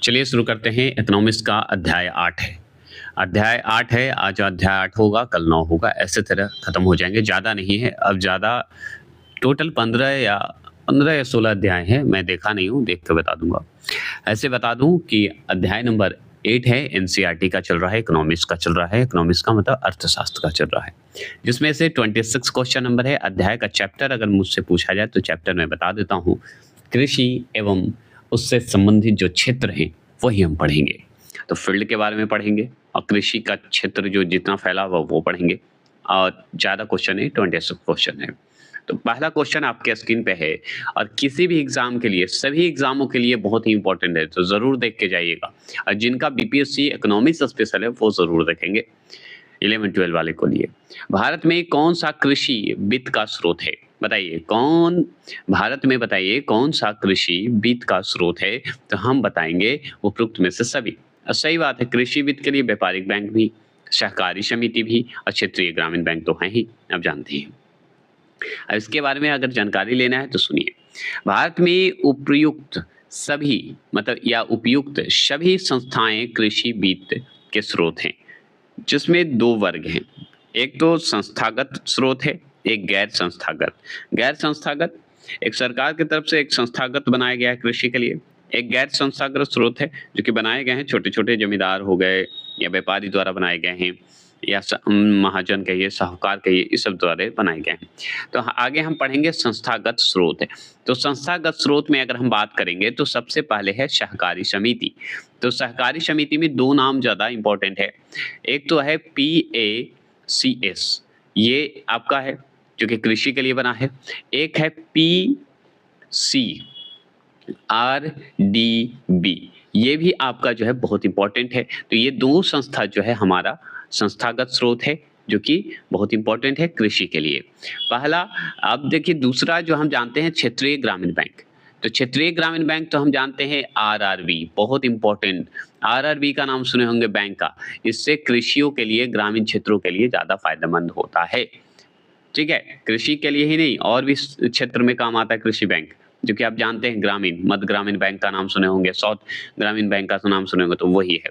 चलिए शुरू करते हैं। इकोनॉमिक्स का अध्याय 8 है। अध्याय 8 है, आज अध्याय 8 होगा, कल 9 होगा, ऐसे तरह खत्म हो जाएँगे। ज़्यादा नहीं है, अब ज़्यादा टोटल 15 या 16 अध्याय हैं, मैं देखा नहीं हूँ, देख के बता दूँगा। ऐसे बता दूँ कि अध्याय नंबर 8 है, एनसीईआरटी का चल रहा है, इकोनॉमिक्स का चल रहा है। इकोनॉमिक्स का मतलब अर्थशास्त्र का चल रहा है, जिसमें से 26 क्वेश्चन नंबर है। अध्याय का चैप्टर अगर मुझसे पूछा जाए तो चैप्टर मैं बता देता हूँ। कृषि एवं उससे संबंधित जो क्षेत्र हैं वही हम पढ़ेंगे। तो फील्ड के बारे में पढ़ेंगे और कृषि का क्षेत्र जो जितना फैला हुआ वो पढ़ेंगे। और ज़्यादा क्वेश्चन है, 26 क्वेश्चन है। तो पहला क्वेश्चन आपके स्क्रीन पे है और किसी भी एग्जाम के लिए, सभी एग्जामों के लिए बहुत ही इंपॉर्टेंट है, तो ज़रूर देख के जाइएगा। और जिनका बीपीएससी इकोनॉमिक्स स्पेशल है वो ज़रूर देखेंगे। 11-12 वाले को लिए, भारत में कौन सा कृषि वित्त का स्रोत है? बताइए भारत में बताइए कौन सा कृषि वित्त का स्रोत है? तो हम बताएंगे उपरोक्त में से सभी। और सही बात है, कृषि वित्त के लिए व्यापारिक बैंक भी, सहकारी समिति भी और क्षेत्रीय ग्रामीण बैंक तो हैं ही, आप जानते हैं। अब इसके बारे में अगर जानकारी लेना है तो सुनिए। भारत में उपयुक्त सभी संस्थाएं कृषि वित्त के स्रोत हैं, जिसमें दो वर्ग हैं। एक तो संस्थागत स्रोत है, एक गैर संस्थागत एक सरकार की तरफ से एक संस्थागत बनाया गया है कृषि के लिए। एक गैर संस्थागत स्रोत है जो कि बनाए गए हैं, छोटे छोटे जमींदार हो गए या व्यापारी द्वारा बनाए गए हैं, या महाजन कहिए, साहूकार कहिए, इस सब द्वारा बनाए गए हैं। तो आगे हम पढ़ेंगे संस्थागत स्रोत है। तो संस्थागत स्रोत में अगर हम बात करेंगे तो सबसे पहले है सहकारी समिति। तो सहकारी समिति में दो नाम ज़्यादा इंपॉर्टेंट है। एक तो है PACS, ये आपका है जो कि कृषि के लिए बना है। एक है PCRDB, ये भी आपका जो है बहुत इंपॉर्टेंट है। तो ये दो संस्था जो है हमारा संस्थागत स्रोत है, जो कि बहुत इंपॉर्टेंट है कृषि के लिए। पहला, अब देखिए दूसरा जो हम जानते हैं क्षेत्रीय ग्रामीण बैंक। तो क्षेत्रीय ग्रामीण बैंक तो हम जानते हैं RRB, बहुत इंपॉर्टेंट। RRB का नाम सुने होंगे बैंक का। इससे कृषियों के लिए, ग्रामीण क्षेत्रों के लिए ज्यादा फायदेमंद होता है। ठीक है, कृषि के लिए ही नहीं और भी क्षेत्र में काम आता है कृषि बैंक, जो कि आप जानते हैं ग्रामीण, मध्य ग्रामीण बैंक का नाम सुने होंगे, साउथ ग्रामीण बैंक का नाम सुने होंगे, तो वही है।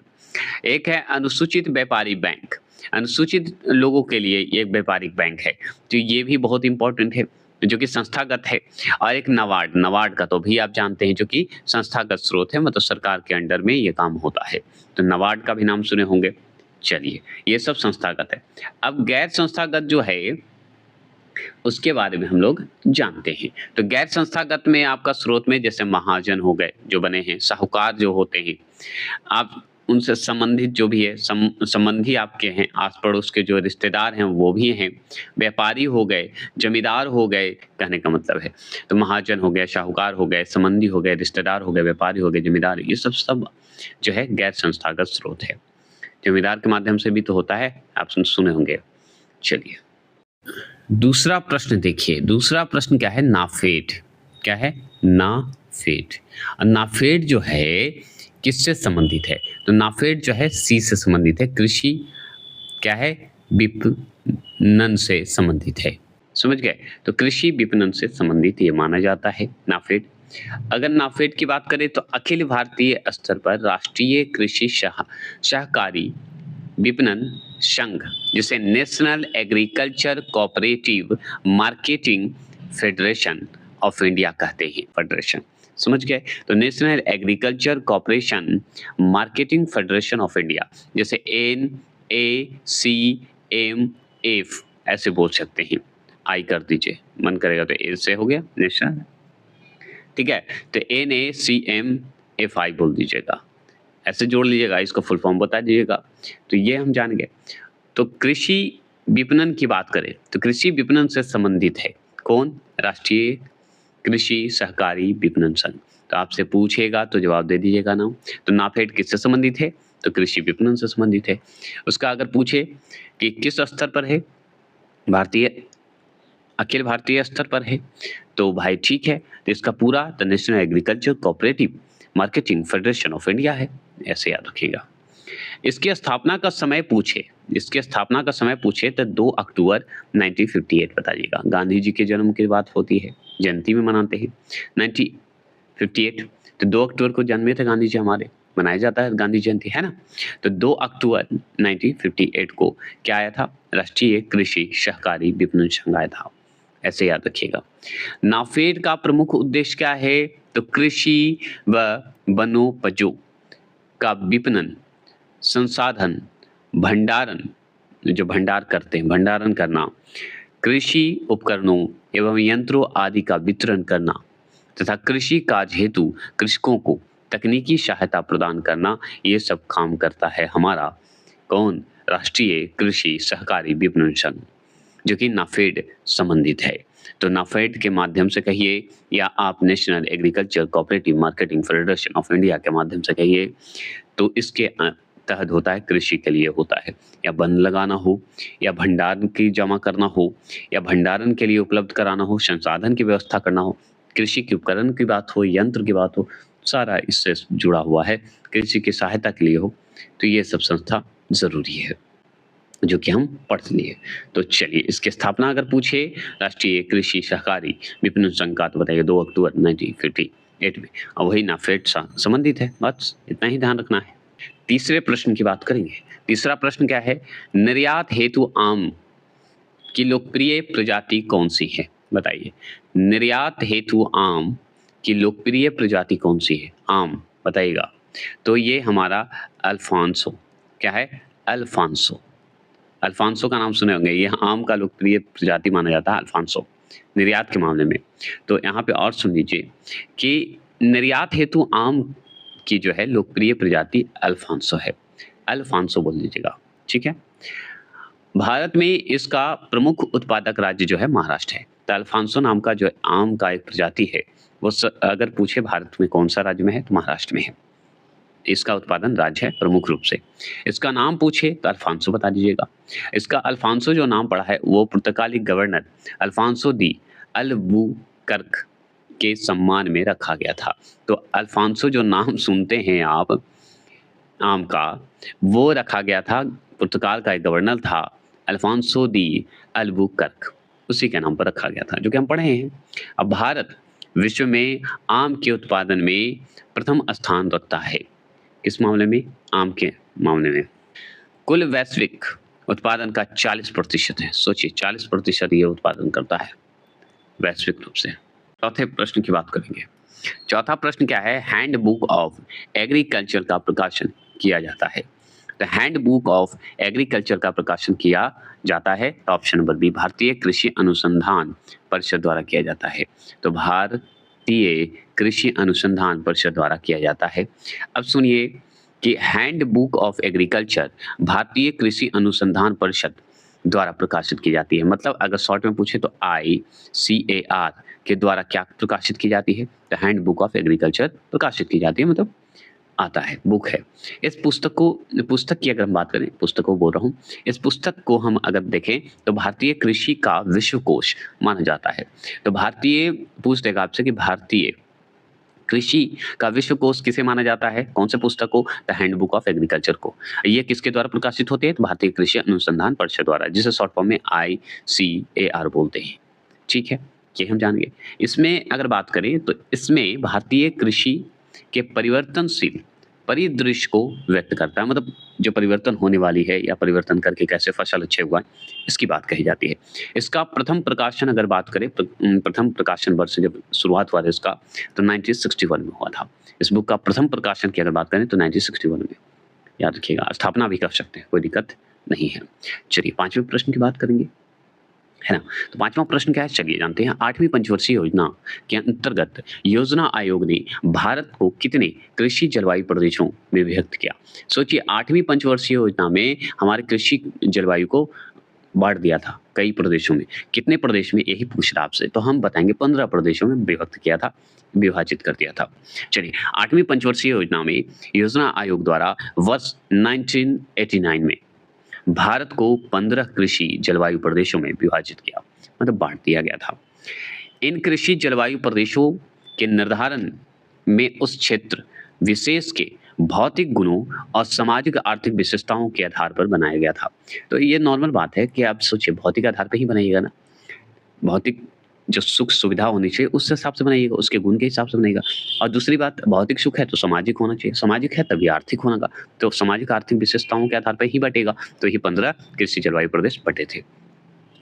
एक है अनुसूचित व्यापारी बैंक, अनुसूचित लोगों के लिए ये व्यापारिक बैंक है, तो ये भी बहुत इंपॉर्टेंट है, जो कि संस्थागत है। और एक नबार्ड का तो भी आप जानते हैं, जो कि संस्थागत स्रोत है, मतलब सरकार के अंडर में ये काम होता है। तो नबार्ड का भी नाम सुने होंगे। चलिए, ये सब संस्थागत है। अब गैर संस्थागत जो है उसके बारे में हम लोग जानते हैं। तो गैर संस्थागत में आपका स्रोत में जैसे महाजन हो गए जो बने हैं, साहूकार जो होते हैं, आप उनसे संबंधित जो भी है, संबंधी आपके हैं, आस पड़ोस के जो रिश्तेदार हैं वो भी हैं, व्यापारी हो गए, जमींदार हो गए, कहने का मतलब है। तो महाजन हो गए, साहूकार हो गए, संबंधी हो गए, रिश्तेदार हो गए, व्यापारी हो गए, जमींदार, ये सब जो है गैर संस्थागत स्रोत है। जमींदार के माध्यम से भी तो होता है, आप सुने होंगे। चलिए दूसरा प्रश्न देखिए। दूसरा प्रश्न क्या है? नाफेड। क्या है? नाफेड। और नाफेड जो है किससे संबंधित है? तो नाफेड जो है सी से संबंधित है, कृषि क्या है? विपणन से संबंधित है। समझ गए? तो कृषि विपणन से संबंधित ये माना जाता है नाफेड। अगर नाफेड की बात करें तो अखिल भारतीय स्तर पर राष्ट्रीय कृषि सहकारी विपणन संघ, जिसे national agriculture cooperative marketing federation of India कहते हैं, फेडरेशन। समझ गए? तो national agriculture corporation marketing federation of India, जैसे NACMF ऐसे बोल सकते हैं। आई कर दीजिए, मन करेगा तो ए से हो गया नेशनल, ठीक है। तो NACMFI बोल दीजिएगा, ऐसे जोड़ लीजिएगा, इसका फुल फॉर्म बता दीजिएगा। तो ये हम जान गए। तो कृषि विपणन की बात करें तो कृषि विपणन से संबंधित है कौन? राष्ट्रीय कृषि सहकारी विपणन संघ। तो आपसे पूछेगा तो जवाब दे दीजिएगा नाम। तो नाफेड किससे संबंधित है? तो कृषि विपणन से संबंधित है। उसका अगर पूछे कि किस स्तर पर है, अखिल भारतीय स्तर पर है, तो भाई ठीक है, तो इसका पूरा the national agriculture cooperative marketing federation of India है, ऐसे याद रखिएगा। इसकी स्थापना का समय पूछे तो 2 अक्टूबर 1958 बताइएगा। गांधी जी के जन्म की बात होती है, जयंती में मनाते हैं 1958। तो 2 अक्टूबर को जन्मे थे गांधी जी हमारे, मनाया जाता है गांधी जयंती, है ना? तो 2 अक्टूबर 1958 को क्या आया था? राष्ट्रीय कृषि सहकारी विपणन संघ आया था। ऐसे याद रखिएगा। नाफेड का प्रमुख उद्देश्य क्या है? तो कृषि व वनोपजों का विपणन, संसाधन, भंडारण, जो भंडार करते हैं, भंडारण करना, कृषि उपकरणों एवं यंत्रों आदि का वितरण करना तथा कृषि कार्य हेतु कृषकों को तकनीकी सहायता प्रदान करना, ये सब काम करता है हमारा कौन? राष्ट्रीय कृषि सहकारी विपणन संघ, जो कि नाफेड संबंधित है। तो नाफेड के माध्यम से कहिए या आप national agriculture cooperative marketing federation of India के माध्यम से कहिए, तो इसके तहत होता है, कृषि के लिए होता है, या वन लगाना हो, या भंडारण की जमा करना हो, या भंडारण के लिए उपलब्ध कराना हो, संसाधन की व्यवस्था करना हो, कृषि के उपकरण की बात हो, यंत्र की बात हो, सारा इससे जुड़ा हुआ है। कृषि की सहायता के लिए हो, तो ये सब संस्था ज़रूरी है, जो कि हम पढ़ लिए। तो चलिए, इसकी स्थापना अगर पूछे राष्ट्रीय कृषि सहकारी विपणन संघ का, तो बताइए 2 अक्टूबर 1958 में, और वही नाफेड से संबंधित है। बस इतना ही ध्यान रखना है। तीसरे प्रश्न की बात करेंगे। तीसरा प्रश्न क्या है? निर्यात हेतु आम की लोकप्रिय प्रजाति कौन सी है? बताइए, निर्यात हेतु आम की लोकप्रिय प्रजाति कौन सी है? आम बताइएगा। तो ये हमारा अल्फांसो, क्या है? अल्फांसो। अल्फांसो का नाम सुने होंगे, ये आम का लोकप्रिय प्रजाति माना जाता है अल्फांसो, निर्यात के मामले में। तो यहाँ पे और सुन लीजिए कि निर्यात हेतु आम की जो है लोकप्रिय प्रजाति अल्फांसो है। अल्फांसो बोल दीजिएगा, ठीक है? भारत में इसका प्रमुख उत्पादक राज्य जो है महाराष्ट्र है। तो अल्फांसो नाम का जो आम का एक प्रजाति है, वो अगर पूछे भारत में कौन सा राज्य में है, तो महाराष्ट्र में है। इसका उत्पादन राज्य है प्रमुख रूप से। इसका नाम पूछे तो अल्फांसो बता दीजिएगा। इसका अल्फांसो जो नाम पड़ा है, वो पुर्तगाली गवर्नर अल्फांसो दी अल्बुकर्क के सम्मान में रखा गया था। तो अल्फांसो जो नाम सुनते हैं आप आम का, वो रखा गया था, पुर्तगाल का एक गवर्नर था अल्फांसो दी अल्बुकर्क, उसी के नाम पर रखा गया था, जो कि हम पढ़े हैं। अब भारत विश्व में आम के उत्पादन में प्रथम स्थान रखता है। किस मामले में? आम के मामले में। कुल वैश्विक उत्पादन का 40% है। सोचिए, 40% ये उत्पादन करता है वैश्विक रूप से। चौथे प्रश्न की बात करेंगे। चौथा प्रश्न क्या है? हैंडबुक ऑफ एग्रीकल्चर का प्रकाशन किया जाता है। तो हैंडबुक ऑफ एग्रीकल्चर का प्रकाशन किया जाता है, तो ऑप्शन नंबर बी, भारतीय कृषि अनुसंधान परिषद द्वारा किया जाता है। तो भारतीय कृषि अनुसंधान परिषद द्वारा किया जाता है। अब सुनिए कि हैंडबुक ऑफ एग्रीकल्चर भारतीय कृषि अनुसंधान परिषद द्वारा प्रकाशित की जाती है। मतलब अगर शॉर्ट में पूछे तो ICAR के द्वारा क्या प्रकाशित की जाती है? तो हैंडबुक ऑफ एग्रीकल्चर प्रकाशित की जाती है, मतलब आता है, बुक है। इस पुस्तक की अगर हम बात करें, पुस्तक को बोल रहा हूँ, इस पुस्तक को हम अगर देखें तो भारतीय कृषि का विश्वकोश माना जाता है। तो भारतीय पूछ देगा आपसे कि भारतीय कृषि का विश्वकोश किसे माना जाता है? कौन से पुस्तक को? द हैंडबुक ऑफ एग्रीकल्चर को। ये किसके द्वारा प्रकाशित होती है? तो भारतीय कृषि अनुसंधान परिषद द्वारा, जिसे शॉर्ट फॉर्म में ICAR बोलते हैं। ठीक है, ये हम जान गए। इसमें अगर बात करें तो इसमें भारतीय कृषि के परिवर्तनशील परिदृश्य को व्यक्त करता है, मतलब जो परिवर्तन होने वाली है या परिवर्तन करके कैसे फसल अच्छे हुआ है, इसकी बात कही जाती है। इसका प्रथम प्रकाशन अगर बात करें, प्रथम प्रकाशन वर्ष जब शुरुआत हुआ था इसका, तो 1961 में हुआ था। इस बुक का प्रथम प्रकाशन की अगर बात करें तो 1961 में, याद रखिएगा। स्थापना भी कर सकते हैं, कोई दिक्कत नहीं है। चलिए, पांचवें प्रश्न की बात करेंगे, है ना? तो पांचवा प्रश्न क्या है, चलिए जानते हैं। 8वीं पंचवर्षीय योजना के अंतर्गत योजना आयोग ने भारत को कितने कृषि जलवायु प्रदेशों में विभक्त किया? सोचिए, 8वीं पंचवर्षीय योजना में हमारे कृषि जलवायु को बांट दिया था कई प्रदेशों में। कितने प्रदेश में, यही पूछ रहा आपसे, तो हम बताएंगे 15 प्रदेशों में विभक्त किया था, विभाजित कर दिया था। चलिए, 8वीं पंचवर्षीय योजना में योजना आयोग द्वारा वर्ष 1989 में भारत को 15 कृषि जलवायु प्रदेशों में विभाजित किया, मतलब बांट दिया गया था। इन कृषि जलवायु प्रदेशों के निर्धारण में उस क्षेत्र विशेष के भौतिक गुणों और सामाजिक आर्थिक विशेषताओं के आधार पर बनाया गया था। तो ये नॉर्मल बात है कि आप सोचिए, भौतिक आधार पर ही बनाइएगा ना। भौतिक जो सुख सुविधा होनी चाहिए उस हिसाब से बनाइएगा, उसके गुण के हिसाब से बनाइएगा। और दूसरी बात, भौतिक सुख है तो सामाजिक होना चाहिए, सामाजिक है तभी आर्थिक होगा, तो सामाजिक आर्थिक विशेषताओं के आधार पर ही बटेगा। तो ये 15 कृषि जलवायु प्रदेश बटे थे।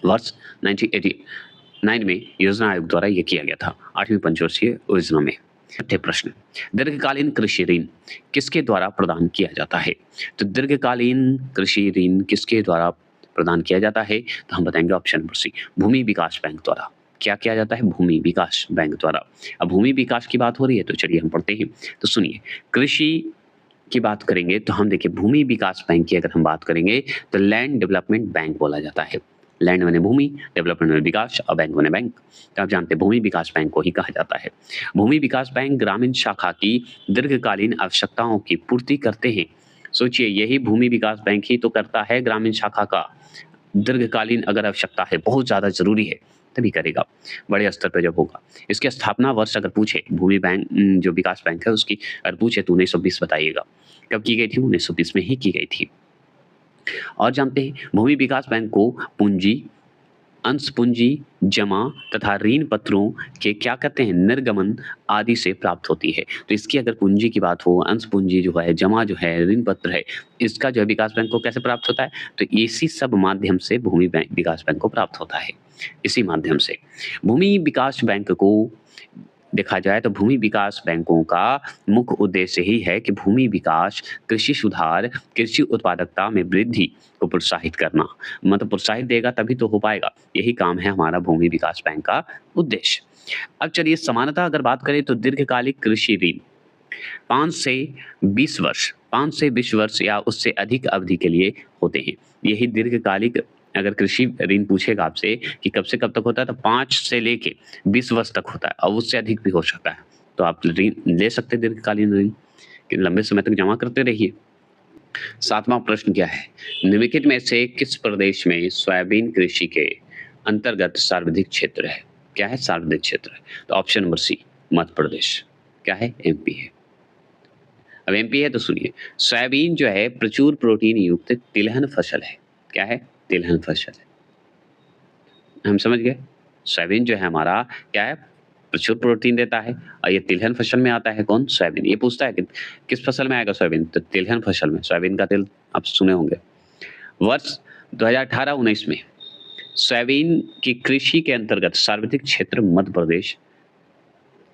वर्ष 1989 में योजना आयोग द्वारा ये किया गया था, 8वीं पंचवर्षीय योजना में। छठे प्रश्न, दीर्घकालीन कृषि ऋण किसके द्वारा प्रदान किया जाता है? तो दीर्घकालीन कृषि ऋण किसके द्वारा प्रदान किया जाता है? तो हम बताएंगे ऑप्शन नंबर सी, भूमि विकास बैंक द्वारा। क्या किया जाता है? भूमि विकास बैंक द्वारा। अब भूमि विकास की बात हो रही है तो चलिए हम पढ़ते हैं। तो सुनिए, कृषि की बात करेंगे तो हम देखिए भूमि विकास बैंक की अगर हम बात करेंगे तो लैंड डेवलपमेंट बैंक बोला जाता है। लैंड बने भूमि, डेवलपमेंट बने विकास और बैंक बने बैंक। तो आप जानते हैं भूमि विकास बैंक को ही कहा जाता है। भूमि विकास बैंक ग्रामीण शाखा की दीर्घकालीन आवश्यकताओं की पूर्ति करते हैं। सोचिए, यही भूमि विकास बैंक ही तो करता है ग्रामीण शाखा का दीर्घकालीन अगर आवश्यकता है, बहुत ज़्यादा ज़रूरी है तभी करेगा, बड़े स्तर पर जब होगा। इसकी स्थापना वर्ष अगर पूछे, भूमि बैंक जो विकास बैंक है उसकी अगर पूछे तो 1920 बताइएगा। कब की गई थी? 1920 में ही की गई थी। और जानते हैं भूमि विकास बैंक को पूंजी, अंश पूंजी, जमा तथा ऋण पत्रों के क्या कहते हैं, निर्गमन आदि से प्राप्त होती है। तो इसकी अगर पूंजी की बात हो, अंश पूंजी जो है, जमा जो है, ऋण पत्र है, इसका जो है विकास बैंक को कैसे प्राप्त होता है? तो इसी सब माध्यम से भूमि बैंक विकास बैंक को प्राप्त होता है, इसी माध्यम से। भूमि विकास बैंक को देखा जाए तो भूमि विकास बैंकों का मुख्य उद्देश्य ही है कि भूमि विकास, कृषि सुधार, कृषि उत्पादकता में वृद्धि को प्रोत्साहित करना। मतलब प्रोत्साहित देगा तभी तो हो पाएगा, यही काम है हमारा भूमि विकास बैंक का उद्देश्य। अब चलिए समानता अगर बात करें तो दीर्घकालिक कृषि ऋण 5 से 20 वर्ष, 5 से 20 वर्ष या उससे अधिक अवधि के लिए होते हैं। यही दीर्घकालिक अगर कृषि ऋण पूछेगा आपसे कि कब से कब तक होता है, तो 5 से लेके 20 वर्ष तक होता है और उससे अधिक भी हो सकता है। तो आप ऋण ले सकते हैं दीर्घकालीन ऋण, कि लंबे समय तक जमा करते रहिए। 7वां प्रश्न क्या है? निम्नलिखित में से किस प्रदेश में सोयाबीन कृषि के अंतर्गत सर्वाधिक क्षेत्र है? क्या है? सर्वाधिक क्षेत्र है। तो ऑप्शन नंबर सी, मध्य प्रदेश। क्या है? एमपी है। अब एमपी है तो सुनिए, सोयाबीन जो है प्रचुर प्रोटीन युक्त तिलहन फसल है। क्या है? तिलहन फसल है। हम समझ गए, सोयाबीन जो है हमारा क्या है? प्रचुर प्रोटीन देता है और ये तिलहन फसल में आता है। कौन? सोयाबीन। ये पूछता है कि किस फसल में आएगा सोयाबीन? तो तिलहन फसल में। सोयाबीन का तेल आप सुने होंगे। वर्ष 2018-19 में सोयाबीन की कृषि के अंतर्गत सर्वाधिक क्षेत्र मध्य प्रदेश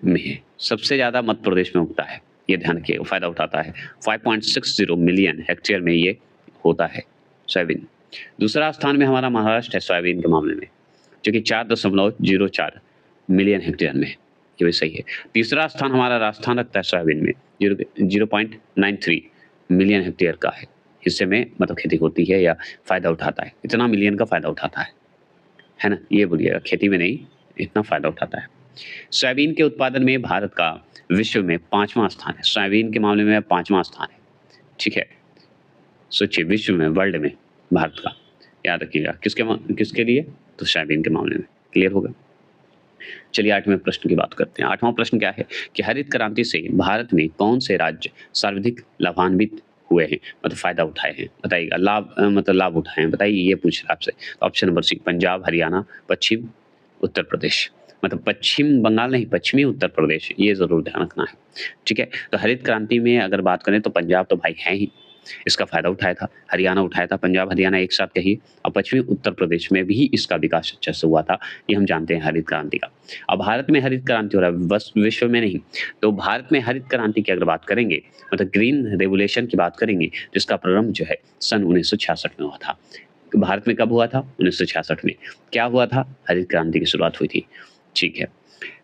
में है। सबसे ज़्यादा मध्य प्रदेश में उगता है, ये ध्यान रखिए, फायदा उठाता है। 5.60 मिलियन हेक्टेयर में ये होता है सोयाबीन। दूसरा स्थान में हमारा महाराष्ट्र है सोयाबीन के मामले में, जो कि 4.04 मिलियन हेक्टेयर में, ये भी सही है। तीसरा स्थान हमारा राजस्थान रखता है सोयाबीन में, 0.93 मिलियन हेक्टेयर का है हिस्से में मतलब खेती होती है या फायदा उठाता है, इतना मिलियन का फायदा उठाता है ना? ये बोलिएगा, खेती में नहीं, इतना फायदा उठाता है। सोयाबीन के उत्पादन में भारत का विश्व में 5वां स्थान है। सोयाबीन के मामले में 5वां स्थान है, ठीक है। सोचिए, विश्व में, वर्ल्ड में भारत का, याद रखिएगा। किसके लिए? तो सोयाबीन के मामले में। क्लियर होगा? चलिए 8वें प्रश्न की बात करते हैं। 8वां प्रश्न क्या है कि हरित क्रांति से भारत में कौन से राज्य सर्वाधिक लाभान्वित हुए हैं, मतलब फायदा उठाए हैं? बताइएगा, मतलब लाभ उठाए हैं, बताइए, ये पूछ रहा है आपसे। तो option number C, Punjab, Haryana, पश्चिम उत्तर प्रदेश। मतलब पश्चिम बंगाल नहीं, पश्चिमी उत्तर प्रदेश, ये जरूर ध्यान रखना है, ठीक है। तो हरित क्रांति में अगर बात करें तो पंजाब तो भाई है ही, इसका फायदा उठाया था, हरियाणा उठाया था, पंजाब हरियाणा एक साथ कहिए, और पश्चिमी उत्तर प्रदेश में भी इसका विकास अच्छे से हुआ था, ये हम जानते हैं हरित क्रांति का। अब भारत में हरित क्रांति हो रहा है, बस विश्व में नहीं। तो भारत में हरित क्रांति की अगर बात करेंगे, मतलब ग्रीन रेवोल्यूशन की बात करेंगे, जिसका प्रारंभ जो है सन 1966 में हुआ था। भारत में कब हुआ था? 1966 में। क्या हुआ था? हरित क्रांति की शुरुआत हुई थी, ठीक है।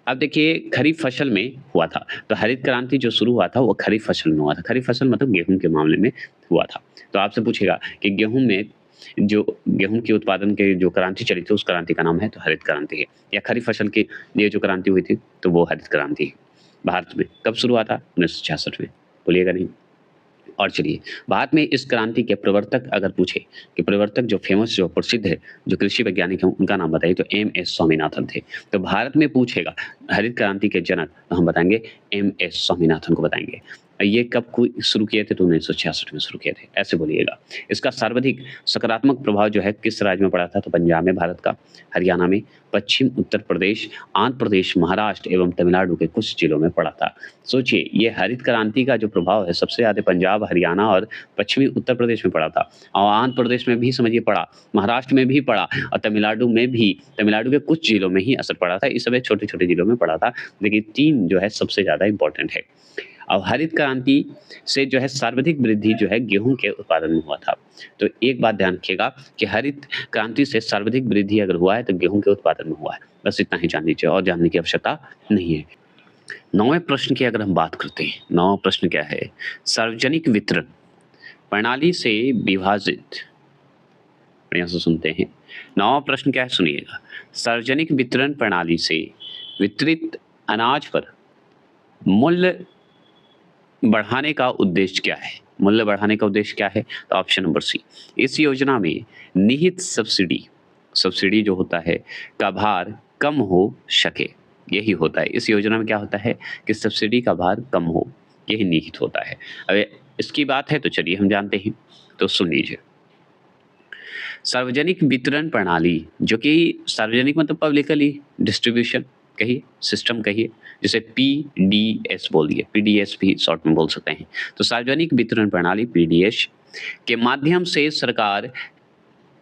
अब देखिए, खरीफ फसल में हुआ था, तो हरित क्रांति जो शुरू हुआ था वो खरीफ फसल में हुआ था। खरीफ फसल मतलब गेहूं के मामले में हुआ था। तो आपसे पूछेगा कि गेहूं में जो गेहूं के उत्पादन के जो क्रांति चली थी, उस क्रांति का नाम है तो हरित क्रांति है, या खरीफ फसल की ये जो क्रांति हुई थी तो वो हरित क्रांति है। भारत में कब शुरू हुआ था? 1966 में, बोलिएगा नहीं। और चलिए, भारत में इस क्रांति के प्रवर्तक अगर पूछे कि प्रवर्तक जो फेमस, जो प्रसिद्ध है, जो कृषि वैज्ञानिक हैं, उनका नाम बताइए, तो एम.एस. स्वामीनाथन थे। तो भारत में पूछेगा हरित क्रांति के जनक, तो हम बताएंगे एम.एस. स्वामीनाथन को बताएंगे। ये कब शुरू किए थे? तो 1966 में शुरू किए थे, ऐसे बोलिएगा। इसका सर्वाधिक सकारात्मक प्रभाव जो है किस राज्य में पड़ा था? तो पंजाब में भारत का, हरियाणा में, पश्चिम उत्तर प्रदेश, आंध्र प्रदेश, महाराष्ट्र एवं तमिलनाडु के कुछ जिलों में पड़ा था। सोचिए, ये हरित क्रांति का जो प्रभाव है सबसे ज़्यादा पंजाब, हरियाणा और पश्चिमी उत्तर प्रदेश में पड़ा था, और आंध्र प्रदेश में भी समझिए पड़ा, महाराष्ट्र में भी पड़ा और तमिलनाडु में भी, तमिलनाडु के कुछ जिलों में ही असर पड़ा था। इस समय छोटे-छोटे जिलों में पड़ा था, लेकिन 3 जो है सबसे ज़्यादा इम्पोर्टेंट है। अब हरित क्रांति से जो है सर्वाधिक वृद्धि जो है गेहूँ के उत्पादन में हुआ था। तो एक बात ध्यान रखिएगा कि हरित क्रांति से सर्वाधिक वृद्धि अगर हुआ है तो गेहूँ के उत्पादन में हुआ है। बस इतना ही जान लीजिए और जानने की आवश्यकता नहीं है। 9वें प्रश्न की अगर हम बात करते हैं, 9वां प्रश्न क्या है? सार्वजनिक वितरण प्रणाली से विभाजित, बढ़िया से सुनते हैं। 9वां प्रश्न क्या है? सुनिएगा। सार्वजनिक वितरण प्रणाली से वितरित अनाज पर मूल्य बढ़ाने का उद्देश्य क्या है? मूल्य बढ़ाने का उद्देश्य क्या है? तो ऑप्शन नंबर सी। इस योजना में निहित सब्सिडी जो होता है का भार कम हो सके, यही होता है। इस योजना में क्या होता है कि सब्सिडी का भार कम हो, यही निहित होता है। अब इसकी बात है तो चलिए हम जानते हैं, तो सुन लीजिए। सार्वजनिक वितरण प्रणाली, जो कि सार्वजनिक मतलब पब्लिकली डिस्ट्रीब्यूशन कहिए, सिस्टम कहिए, जिसे पीडीएस बोल दिए, पीडीएस भी शॉर्ट में बोल सकते हैं। तो सार्वजनिक वितरण प्रणाली पीडीएस के माध्यम से सरकार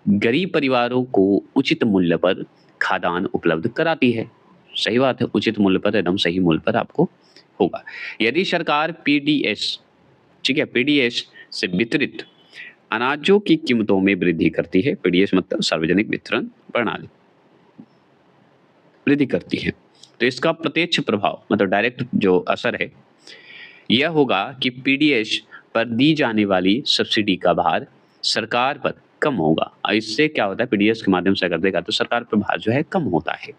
गरीब परिवारों को उचित मूल्य पर खाद्यान्न उपलब्ध कराती है। सही बात है, उचित मूल्य पर, एकदम सही मूल्य पर आपको होगा। यदि सरकार पीडीएस, ठीक है, पीडीएस से वितरित अनाजों की कीमतों में वृद्धि करती है, पीडीएस मतलब सार्वजनिक वितरण प्रणाली वृद्धि करती है, तो इसका प्रत्यक्ष प्रभाव मतलब डायरेक्ट जो असर है यह होगा कि पीडीएस पर दी जाने वाली सब्सिडी का भार सरकार पर कम होगा। और इससे क्या होता है, पीडीएस के माध्यम से अगर देगा तो सरकार पर भार जो है कम होता है।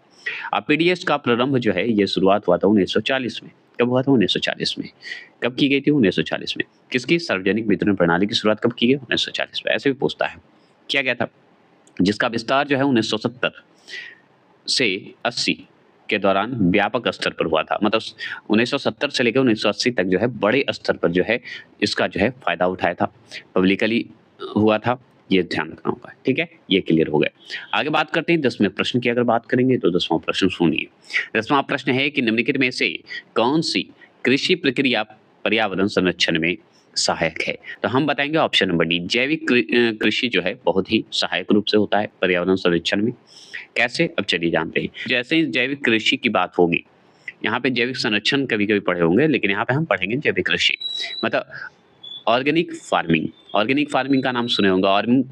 अब पीडीएस का प्रारंभ जो है ये शुरुआत हुआ था 1940 में। कब हुआ था? 1940 में। कब की गई थी? 1940 में। किसकी? सार्वजनिक वितरण प्रणाली की शुरुआत कब की गई? 1940 में। ऐसे भी पूछता है। किया गया था, जिसका विस्तार जो है 1970 से 80 के दौरान व्यापक स्तर पर हुआ था। मतलब 1970 से लेकर 1980 तक जो है बड़े स्तर पर जो है इसका जो है फायदा उठाया था, पब्लिकली हुआ था, ये ध्यान रखना होगा। ठीक है, ये क्लियर हो गया। आगे बात करते हैं 10वें प्रश्न की अगर बात करेंगे तो 10वां प्रश्न सुनिए। 10वां प्रश्न है कि निम्नलिखित में से कौन सी कृषि प्रक्रिया पर्यावरण संरक्षण में सहायक है? तो हम बताएंगे ऑप्शन नंबर डी, जैविक कृषि जो है बहुत ही सहायक रूप से होता है पर्यावरण संरक्षण में। कैसे? अब चलिए जानते हैं। जैसे ही जैविक कृषि की बात होगी, यहाँ पे जैविक संरक्षण कभी-कभी पढ़े होंगे, लेकिन यहाँ पे हम पढ़ेंगे जैविक कृषि, मतलब ऑर्गेनिक फार्मिंग। ऑर्गेनिक फार्मिंग का नाम सुने होंगे,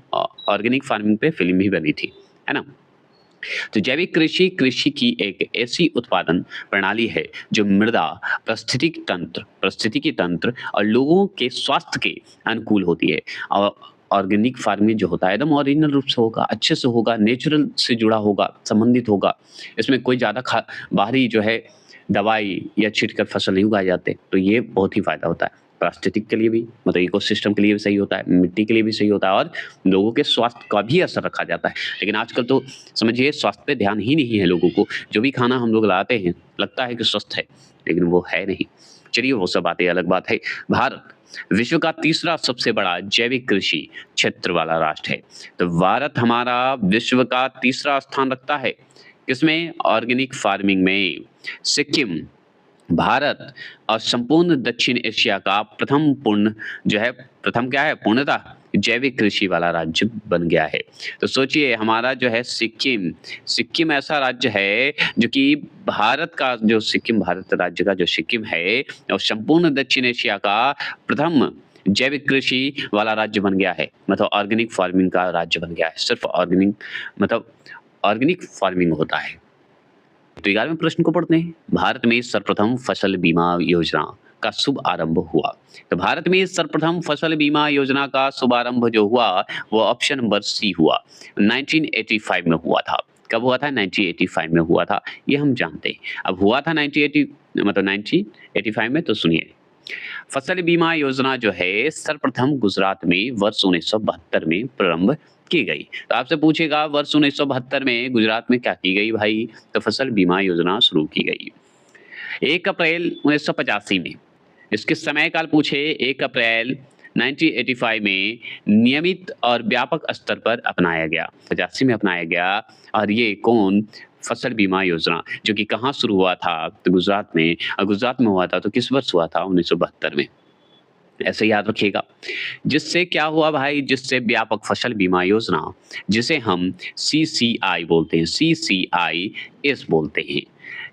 ऑर्गेनिक फार्मिंग पे फिल्म भी बनी थी, है ना? तो जैविक कृषि कृषि की एक ऐसी उत्पादन प्रणाली है जो मृदा, पारिस्थितिकी तंत्र और लोगों के स्वास्थ्य के अनुकूल होती है। और ऑर्गेनिक फार्मिंग जो होता है एकदम ओरिजिनल रूप से होगा, अच्छे से होगा, नेचुरल से जुड़ा होगा, संबंधित होगा। इसमें कोई ज़्यादा बाहरी जो है दवाई या छिड़कर फसल नहीं उगाए जाते, तो ये बहुत ही फायदा होता है। पारिस्थितिक के लिए भी, मतलब इकोसिस्टम के लिए भी सही होता है, मिट्टी के लिए भी सही होता है और लोगों के स्वास्थ्य का भी असर रखा जाता है। लेकिन आजकल तो समझिए स्वास्थ्य पे ध्यान ही नहीं है लोगों को। जो भी खाना हम लोग लाते हैं लगता है कि स्वस्थ है, लेकिन वो है नहीं। चलिए वो सब बातें अलग बात है। भारत विश्व का तीसरा सबसे बड़ा जैविक कृषि क्षेत्र वाला राष्ट्र है। तो भारत हमारा विश्व का तीसरा स्थान रखता है किसमें? ऑर्गेनिक फार्मिंग में। सिक्किम भारत और संपूर्ण दक्षिण एशिया का प्रथम क्या है? पूर्णतः जैविक कृषि वाला राज्य बन गया है। तो सोचिए हमारा जो है सिक्किम ऐसा राज्य है जो कि भारत राज्य का जो सिक्किम है और संपूर्ण दक्षिण एशिया का प्रथम जैविक कृषि वाला राज्य बन गया है, मतलब ऑर्गेनिक फार्मिंग का राज्य बन गया है। सिर्फ ऑर्गेनिक फार्मिंग होता है। तो 11वें प्रश्न को पढ़ते हैं। भारत में सर्वप्रथम फसल बीमा योजना का शुभ आरंभ हुआ। तो भारत में सर्वप्रथम फसल बीमा योजना का शुभारंभ जो हुआ वो ऑप्शन नंबर सी हुआ, 1985 में हुआ था। कब हुआ था? 1985 में हुआ था, ये हम जानते हैं। अब हुआ था 1985 में, तो सुनिए। फसल बीमा योजना जो है सर्वप्रथम गुजरात में वर्ष 1972 में प्रारंभ की गई। तो आपसे पूछेगा वर्ष 1972 में गुजरात में क्या की गई भाई? तो फसल बीमा योजना शुरू की गई। 1 अप्रैल 1985 में इसके समय काल पूछे 1 अप्रैल 1985 में नियमित और व्यापक स्तर पर अपनाया गया, 85 में अपनाया गया। और ये कौन? फसल बीमा योजना, जो कि कहाँ शुरू हुआ था? तो गुजरात में। और गुजरात में हुआ था तो किस वर्ष हुआ था? 1972 में। ऐसे याद रखिएगा। जिससे क्या हुआ भाई? जिससे व्यापक फसल बीमा योजना, जिसे हम सीसीआई बोलते हैं, सीसीआईएस बोलते हैं,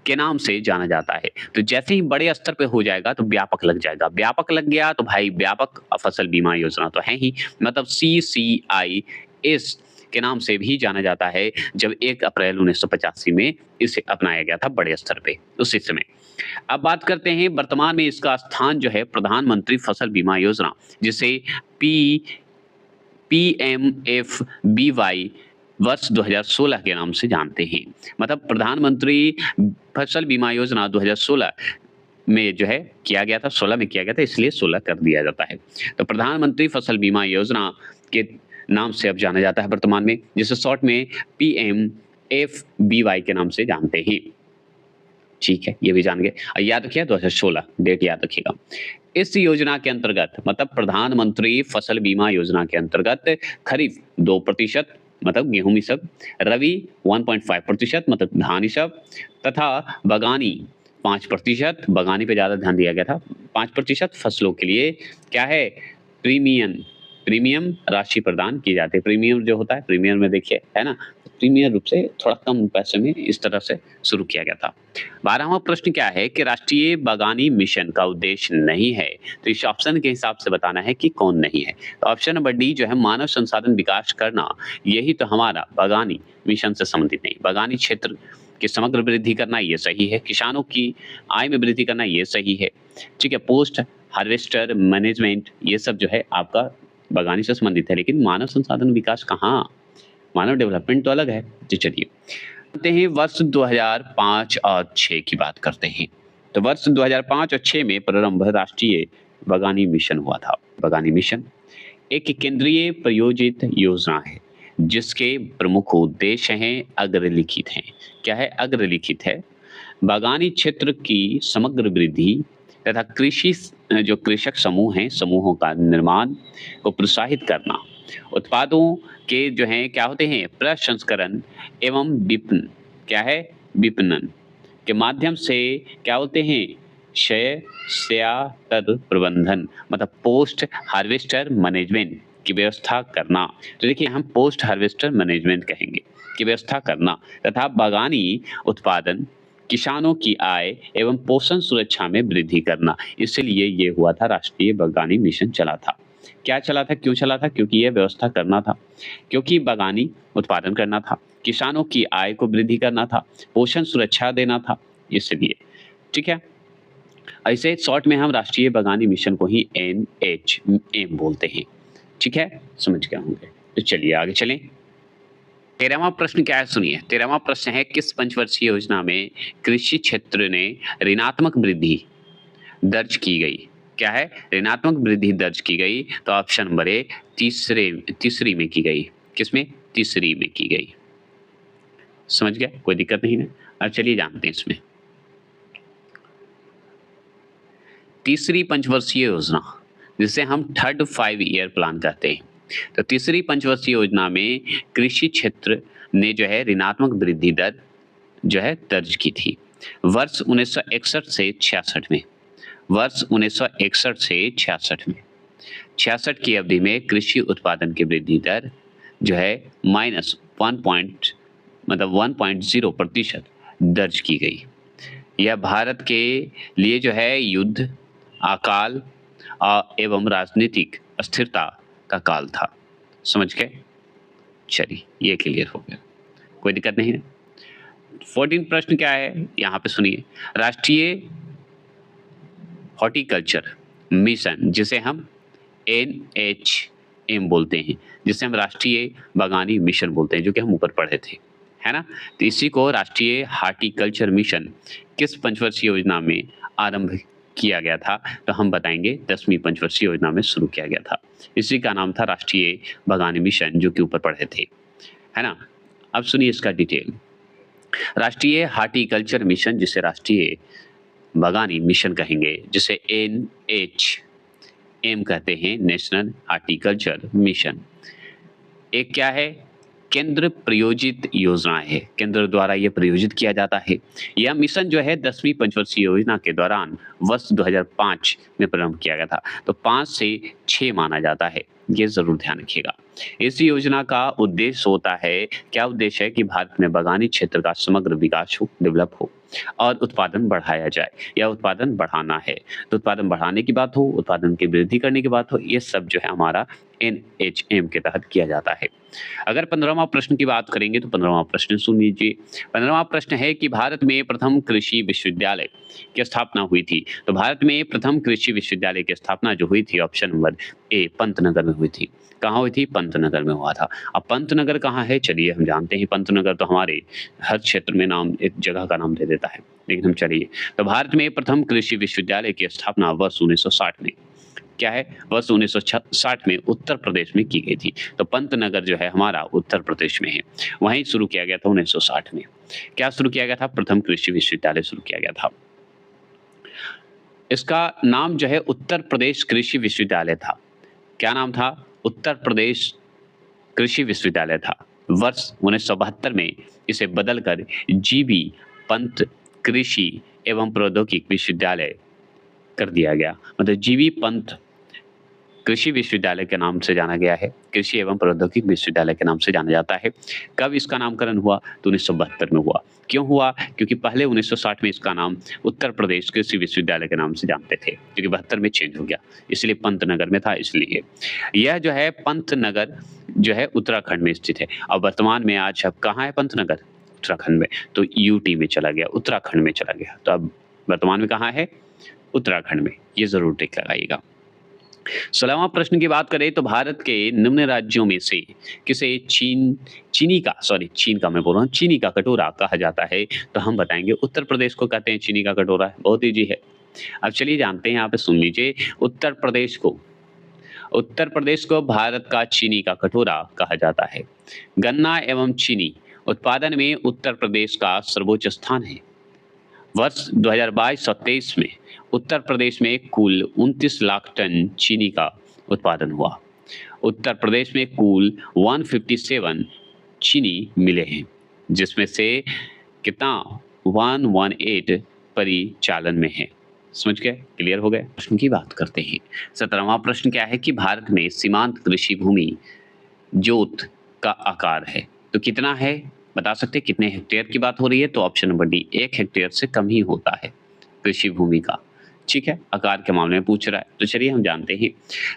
के नाम से जाना जाता है। तो जैसे ही बड़े स्तर पे हो जाएगा तो व्यापक लग जाएगा। व्यापक लग गया तो भाई व्यापक फसल बीमा योजना तो है ही, मतलब सीसीआईएस के नाम से भी जाना जाता है। जब 1 अप्रैल 1985 में इसे अपनाया गया था बड़े स्तर पे, उसी समय। अब बात करते हैं वर्तमान में इसका स्थान जो है प्रधानमंत्री फसल बीमा योजना, जिसे पी पीएमएफबीवाई वर्ष 2016 के नाम से जानते हैं। मतलब प्रधानमंत्री फसल बीमा योजना 2016 में जो है किया गया था, 16 में किया गया था, इसलिए 16 कर दिया जाता है। तो प्रधानमंत्री फसल बीमा योजना के नाम से अब जाना जाता है वर्तमान में, जिसे शॉर्ट में पीएमएफबीवाई के नाम से जानते हैं। ठीक है, ये भी जान गए। याद रखिए 2016 डेट याद रखिएगा। इस योजना के अंतर्गत, मतलब प्रधानमंत्री फसल बीमा योजना के अंतर्गत खरीफ 2% मतलब गेहूं ई सब, रबी 1.5% मतलब धान ई सब, तथा बगानी 5%, बगानी पे ज़्यादा ध्यान दिया गया था, 5% फसलों के लिए क्या है? प्रीमियम राशि प्रदान की जाती है। प्रीमियम जो होता है, प्रीमियम में देखिए है ना, प्रीमियम रूप से थोड़ा कम पैसे में इस तरह से शुरू किया गया था। 12वां प्रश्न क्या है कि राष्ट्रीय बागवानी मिशन का उद्देश्य नहीं है। तो इस ऑप्शन के हिसाब से बताना है कि कौन नहीं है। तो ऑप्शन नंबर डी जो है मानव संसाधन विकास करना, यही तो हमारा बागवानी मिशन से संबंधित नहीं। बागवानी क्षेत्र की समग्र वृद्धि करना, ये सही है। किसानों की आय में वृद्धि करना, ये सही है। ठीक है, पोस्ट हार्वेस्टर मैनेजमेंट, ये सब जो है आपका बागवानी से संबंधित है। लेकिन मानव संसाधन विकास कहाँ? मानव डेवलपमेंट तो अलग है। जी चलिए करते हैं वर्ष 2005 और 6 की बात करते हैं। तो वर्ष 2005 और 6 में प्रारंभ राष्ट्रीय बागवानी मिशन हुआ था। बागवानी मिशन एक केंद्रीय प्रायोजित योजना है, जिसके प्रमुख उद्देश्य हैं अग्रलिखित हैं। क्या है? अग्रलिखित है। बागानी क्षेत्र की समग्र वृद्धि तथा कृषि जो कृषक समूह हैं, समूहों का निर्माण को प्रोत्साहित करना, उत्पादों के जो हैं क्या होते हैं? प्रसंस्करण एवं क्या है? विपणन के माध्यम से क्या होते हैं? स्यातर प्रबंधन, मतलब पोस्ट हार्वेस्टर मैनेजमेंट की व्यवस्था करना। तो देखिए हम पोस्ट हार्वेस्टर मैनेजमेंट कहेंगे की व्यवस्था करना, तथा बागानी उत्पादन, किसानों की आय एवं पोषण सुरक्षा में वृद्धि करना। इसलिए ये हुआ था, राष्ट्रीय बागवानी मिशन चला था। क्या चला था? क्यों चला था? क्योंकि यह व्यवस्था करना था, क्योंकि बागानी उत्पादन करना था, किसानों की आय को वृद्धि करना था, पोषण सुरक्षा देना था, इसलिए। ठीक है, ऐसे शॉर्ट में हम राष्ट्रीय बागवानी मिशन को ही NHM बोलते हैं। ठीक है, समझ गए होंगे। तो चलिए आगे चलें। 13वां प्रश्न क्या है? सुनिए, 13वां प्रश्न है किस पंचवर्षीय योजना में कृषि क्षेत्र ने ऋणात्मक वृद्धि दर्ज की गई? क्या है? ऋणात्मक वृद्धि दर्ज की गई। तो ऑप्शन नंबर ए तीसरी में की गई। किसमें? तीसरी में की गई। समझ गया? कोई दिक्कत नहीं है। अब चलिए जानते हैं इसमें। तीसरी पंचवर्षीय योजना, जिसे हम थर्ड 5 ईयर प्लान कहते हैं। तो तीसरी पंचवर्षीय योजना में कृषि क्षेत्र ने जो है ऋणात्मक वृद्धि दर जो है दर्ज की थी वर्ष 1961 से 66 में। वर्ष 1961 से 66 में, 66 की अवधि में कृषि उत्पादन की वृद्धि दर जो है -1.0% दर्ज की गई। यह भारत के लिए जो है युद्ध, अकाल एवं राजनीतिक अस्थिरता का काल था। समझ गए? चलिए ये क्लियर हो गया, कोई दिक्कत नहीं है। 14 प्रश्न क्या है यहाँ पे सुनिए। राष्ट्रीय हॉर्टिकल्चर मिशन, जिसे हम NHM बोलते हैं, जिसे हम राष्ट्रीय बागवानी मिशन बोलते हैं, जो कि हम ऊपर पढ़े थे, है ना। तो इसी को राष्ट्रीय हॉर्टिकल्चर मिशन किस पंचवर्षीय योजना में आरंभ किया गया था? तो हम बताएंगे 10वीं पंचवर्षीय योजना में शुरू किया गया था। इसी का नाम था राष्ट्रीय बागवानी मिशन, जो कि ऊपर पढ़े थे, है ना। अब सुनिए इसका डिटेल। राष्ट्रीय हॉर्टिकल्चर मिशन, जिसे राष्ट्रीय बागानी मिशन कहेंगे, जिसे NHM कहते हैं, नेशनल हॉर्टिकल्चर मिशन। एक क्या है, केंद्र प्रायोजित योजना है, केंद्र द्वारा ये प्रायोजित किया जाता है। यह मिशन जो है 10वीं पंचवर्षीय योजना के दौरान वर्ष 2005 में प्रारंभ किया गया था। तो 5 से 6 माना जाता है, ये जरूर ध्यान रखिएगा। इस योजना का उद्देश्य होता है, क्या उद्देश्य है कि भारत में बागानी क्षेत्र का समग्र विकास हो, डेवलप हो और उत्पादन बढ़ाया जाए, या उत्पादन बढ़ाना है। तो उत्पादन बढ़ाने की बात हो, उत्पादन की वृद्धि करने की बात हो, ये सब जो है हमारा NHM के तहत किया जाता है। अगर 15वां प्रश्न की बात करेंगे तो 15वां प्रश्न सुन लीजिए। 15वां प्रश्न है कि भारत में प्रथम कृषि विश्वविद्यालय की स्थापना हुई थी। तो भारत में प्रथम कृषि विश्वविद्यालय की स्थापना जो हुई थी, ऑप्शन नंबर ए, पंतनगर में हुई थी। कहाँ हुई थी? पंतनगर में हुआ था। अब पंतनगर कहाँ है, चलिए हम जानते हैं। पंतनगर तो हमारे हर क्षेत्र में नाम, एक जगह का नाम दे देता है, लेकिन हम चलिए। तो भारत में प्रथम कृषि विश्वविद्यालय की स्थापना वर्ष 1960 में, क्या है, वर्ष 1960 में उत्तर प्रदेश में की गई थी। तो पंतनगर जो है हमारा उत्तर प्रदेश में है, वहीं शुरू किया गया था 1960 में। क्या शुरू किया गया था? प्रथम कृषि विश्वविद्यालय शुरू किया गया था। इसका नाम जो है उत्तर प्रदेश कृषि विश्वविद्यालय था। क्या नाम था? उत्तर प्रदेश कृषि विश्वविद्यालय था। वर्ष 1972 में इसे बदलकर जीबी पंत कृषि एवं प्रौद्योगिकी विश्वविद्यालय कर दिया गया। मतलब जीबी पंत कृषि विश्वविद्यालय के नाम से जाना गया है, कृषि एवं प्रौद्योगिकी विश्वविद्यालय के नाम से जाना जाता है। कब इसका नामकरण हुआ? तो 1972 में हुआ। क्यों हुआ? क्योंकि पहले 1960 में इसका नाम उत्तर प्रदेश कृषि विश्वविद्यालय के नाम से जानते थे, क्योंकि 72 में चेंज हो गया, इसलिए पंतनगर में था। इसलिए यह जो है पंतनगर जो है उत्तराखंड में स्थित है। और वर्तमान में आज अब कहाँ है पंतनगर? उत्तराखंड में। तो यूटी में चला गया, उत्तराखंड में चला गया। तो अब वर्तमान में कहाँ है? उत्तराखंड में। ये जरूर टिक लगाइएगा। 16वां प्रश्न की बात करें तो भारत के निम्न राज्यों में से किसे चीनी का मैं बोल रहा हूँ, चीनी का कटोरा कहा जाता है? तो हम बताएंगे उत्तर प्रदेश को कहते हैं चीनी का कटोरा। बहुत ईजी है। अब चलिए जानते हैं, यहाँ पे सुन लीजिए। उत्तर प्रदेश को भारत का चीनी का कटोरा कहा जाता है। गन्ना एवं चीनी उत्पादन में उत्तर प्रदेश का सर्वोच्च स्थान है। वर्ष 2022-23 में उत्तर प्रदेश में कुल 29 लाख टन चीनी का उत्पादन हुआ। उत्तर प्रदेश में कुल 157 चीनी मिले हैं, जिसमें से कितना? 118 परिचालन में है। समझ गए? क्लियर हो गए? प्रश्न की बात करते हैं। 17वां प्रश्न क्या है कि भारत में सीमांत कृषि भूमि जोत का आकार है, तो कितना है? बता सकते हैं कितने हेक्टेयर की बात हो रही है? तो ऑप्शन नंबर डी, 1 हेक्टेयर से कम ही होता है कृषि भूमि का। ठीक है, आकार के मामले में पूछ रहा है, तो चलिए हम जानते हैं।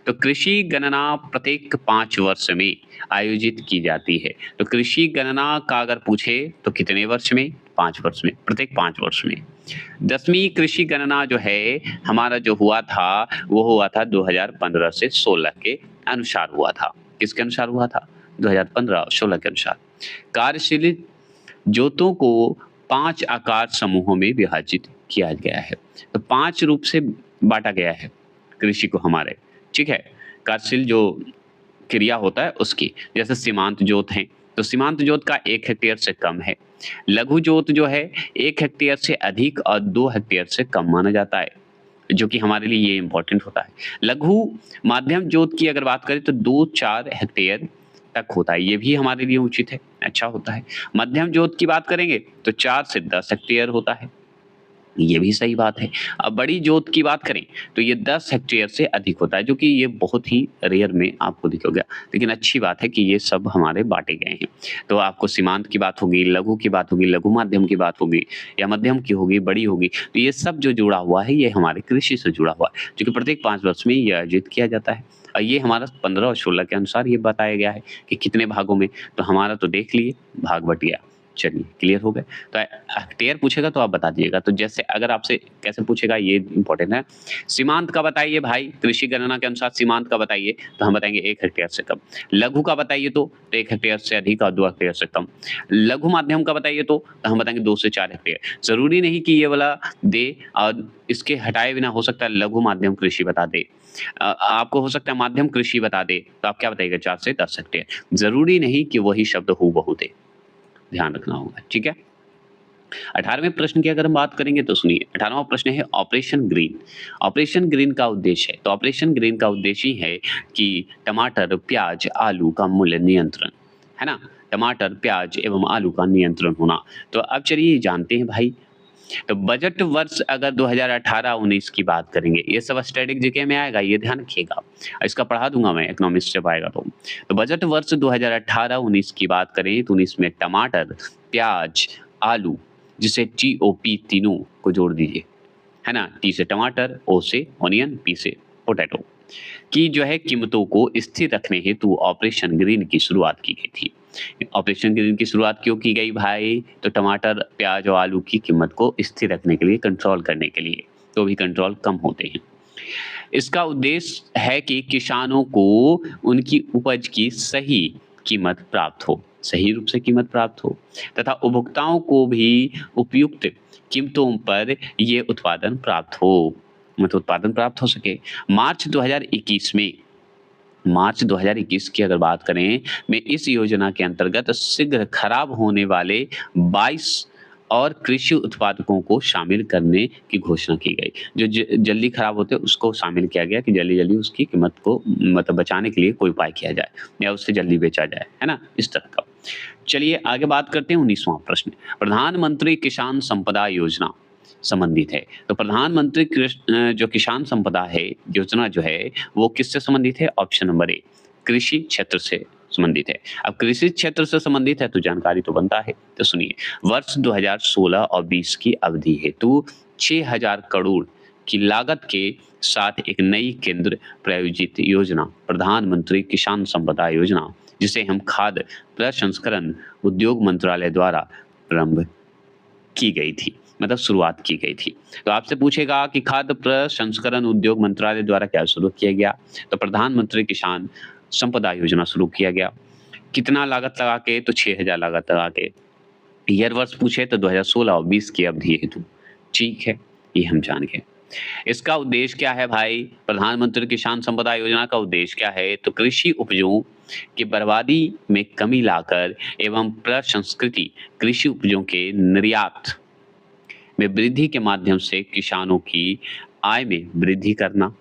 तो कृषि गणना प्रत्येक 5 वर्ष में आयोजित की जाती है। तो कृषि गणना का अगर पूछे तो कितने वर्ष में? 5 वर्ष में, प्रत्येक 5 वर्ष में। 10वीं कृषि गणना जो है हमारा जो हुआ था, वो हुआ था 2015 से 16 के अनुसार हुआ था। किसके अनुसार हुआ था? 2015-16 के अनुसार। कार्यशील जोतों को 5 आकार समूहों में विभाजित किया गया है। तो 5 रूप से बांटा गया है कृषि को हमारे। ठीक है, कार्यशील जो क्रिया होता है उसकी, जैसे सीमांत जोत है, तो सीमांत जोत का 1 हेक्टेयर से कम है। लघु जोत जो है 1 हेक्टेयर से अधिक और 2 हेक्टेयर से कम माना जाता है, जो कि हमारे लिए ये इंपॉर्टेंट होता है। लघु माध्यम जोत की अगर बात करें तो 2-4 हेक्टेयर तक होता है, ये भी हमारे लिए उचित है, अच्छा होता है। मध्यम जोत की बात करेंगे तो 4 से 10 हेक्टेयर होता है, ये भी सही बात है। अब बड़ी जोत की बात करें तो ये 10 हेक्टेयर से अधिक होता है, जो कि ये बहुत ही रेयर में आपको दिखेगा, लेकिन अच्छी बात है कि ये सब हमारे बांटे गए हैं। तो आपको सीमांत की बात होगी, लघु की बात होगी, लघु माध्यम की बात होगी, या मध्यम की होगी, बड़ी होगी, तो ये सब जो जुड़ा हुआ है ये हमारे कृषि से जुड़ा हुआ है, जो कि प्रत्येक 5 वर्ष में ये आयोजित किया जाता है। और ये हमारा 15 और 16 के अनुसार ये बताया गया है कि कितने भागों में। तो हमारा तो देख लिए, भाग बट गया। चलिए क्लियर हो गए। तो हेक्टेयर पूछेगा तो आप बता दीजिएगा। तो जैसे अगर आपसे कैसे पूछेगा ये इंपॉर्टेंट है। सीमांत का बताइए भाई, कृषि गणना के अनुसार सीमांत का बताइए, तो हम बताएंगे 1 हेक्टेयर से कम। लघु का बताइए तो 1 हेक्टेयर से अधिक और 2 हेक्टेयर से कम। लघु माध्यम का बताइए तो हम बताएंगे 2 से 4 हेक्टेयर। जरूरी नहीं कि ये वाला दे और इसके हटाए बिना, हो सकता है लघु माध्यम कृषि बता दे, आपको हो सकता है माध्यम कृषि बता दे, तो आप क्या बताइएगा? 4 से 10 हेक्टेयर। जरूरी नहीं कि वही शब्द हूबहू दे, ध्यान रखना होगा। ठीक है, 18वें प्रश्न की अगर हम बात करेंगे तो सुनिए, 18वां प्रश्न है ऑपरेशन ग्रीन। ऑपरेशन ग्रीन का उद्देश्य है, तो ऑपरेशन ग्रीन का उद्देश्य ही है कि टमाटर, प्याज, आलू का मूल्य नियंत्रण, है ना? टमाटर, प्याज एवं आलू का नियंत्रण होना। तो अब चलिए जानते हैं भाई, तो बजट वर्ष अगर 2018-19 की बात करेंगे, ये सब स्टैटिक जीके में आएगा, ये ध्यान रखिएगा। इसका पढ़ा दूँगा मैं इकोनॉमिक्स जब आएगा तो। तो बजट वर्ष 2018-19 की बात करें तो 19 में टमाटर, प्याज, आलू जिसे टीओपी तीनों को जोड़ दीजिए, है ना? टी से टमाटर, ओ से ऑनियन, पी से पोटैटो की जो है कीमतों को स्थिर रखने हेतु ऑपरेशन ग्रीन की शुरुआत की गई थी। ऑपरेशन ग्रीन की शुरुआत क्यों की गई भाई? तो टमाटर, प्याज और आलू की कीमत को स्थिर रखने के लिए, कंट्रोल करने के लिए, तो भी कंट्रोल कम होते हैं। इसका उद्देश्य है कि किसानों को उनकी उपज की सही कीमत प्राप्त हो, सही रूप से कीमत प्राप्त हो तथा उपभोक्ताओं को भी उपयुक्त कीमतों पर ये उत्पादन प्राप्त हो, मतलब उत्पादन प्राप्त हो सके। मार्च 2021 की अगर बात करें में इस योजना के अंतर्गत शीघ्र खराब होने वाले 22 और कृषि उत्पादकों को शामिल करने की घोषणा की गई। जो जल्दी खराब होते हैं उसको शामिल किया गया कि जल्दी-जल्दी उसकी कीमत को मतलब बचाने के लिए कोई उपाय किया जाए या उससे जल्दी बेचा जाए, है ना? इस तरह का। चलिए आगे बात करते हैं 19वां प्रश्न। प्रधानमंत्री किसान संपदा योजना संबंधित है। तो प्रधानमंत्री जो किसान संपदा है योजना जो है वो किससे संबंधित है? ऑप्शन नंबर ए, कृषि क्षेत्र से संबंधित है। अब कृषि क्षेत्र से संबंधित है तो जानकारी तो बनता है। तो सुनिए, वर्ष 2016 और 20 की अवधि हेतु 6000 करोड़ की लागत के साथ एक नई केंद्र प्रायोजित योजना प्रधानमंत्री किसान संपदा योजना, जिसे हम खाद्य प्रसंस्करण उद्योग मंत्रालय द्वारा प्रारंभ की गई थी, मतलब शुरुआत की गई थी। तो आपसे पूछेगा कि खाद्य प्रसंस्करण उद्योग मंत्रालय द्वारा क्या शुरू किया गया? तो प्रधानमंत्री किसान संपदा योजना शुरू किया गया। कितना लागत लगा के? तो 6000 लागत लगा के। ईयर वर्ष पूछे तो 2016 और 20 की अवधि हेतु। ठीक है, ये हम जान गए। इसका उद्देश्य क्या है भाई? प्रधानमंत्री किसान संपदा योजना का उद्देश्य क्या है? तो कृषि उपजों की बर्बादी में कमी लाकर एवं प्रसंस्कृति कृषि उपजों के निर्यात में वृद्धि के माध्यम से किसानों की आय में वृद्धि करना।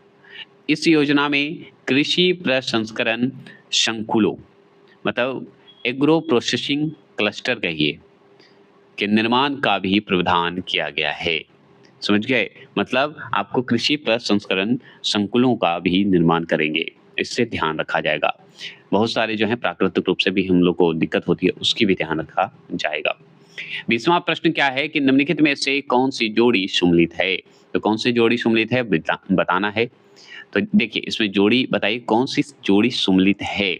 इस योजना में कृषि प्रसंस्करण संकुलों, मतलब एग्रो प्रोसेसिंग क्लस्टर कहिए, के निर्माण का भी प्रावधान किया गया है। समझ गए? मतलब आपको कृषि प्रसंस्करण संकुलों का भी निर्माण करेंगे, इससे ध्यान रखा जाएगा। बहुत सारे जो हैं प्राकृतिक रूप से भी हम लोग को दिक्कत होती है, उसकी भी ध्यान रखा जाएगा। 20वां प्रश्न क्या है कि निम्नलिखित में से कौन सी जोड़ी सम्मिलित है? तो कौन सी जोड़ी सम्मिलित है बताना है। तो देखिए इसमें जोड़ी बताइए कौन सी जोड़ी सम्मिलित है?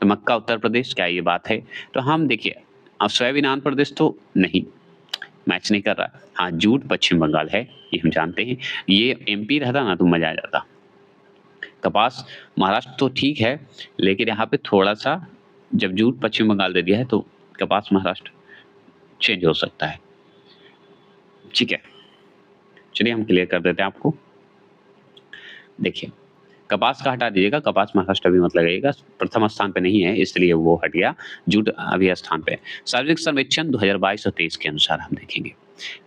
तो मक्का उत्तर प्रदेश, क्या ये बात है? तो हम देखिए, अब सोयाबीन आंध्र प्रदेश तो नहीं, मैच नहीं कर रहा। हाँ, जूट पश्चिम बंगाल है, ये हम जानते हैं। ये एमपी रहता ना तो मजा आ जाता। कपास महाराष्ट्र तो ठीक है, लेकिन यहाँ पे थोड़ा-सा जब जूट पश्चिम बंगाल दे दिया है तो कपास महाराष्ट्र चेंज हो सकता है। ठीक है, चलिए हम क्लियर कर देते हैं आपको। देखिए, कपास का हटा दीजिएगा, कपास महाराष्ट्र अभी मत लगाइएगा, प्रथम स्थान पे नहीं है इसलिए वो हट गया, जूट अभी स्थान पे है। सार्वजनिक सर्वेक्षण 2022 और 23 के अनुसार हम देखेंगे।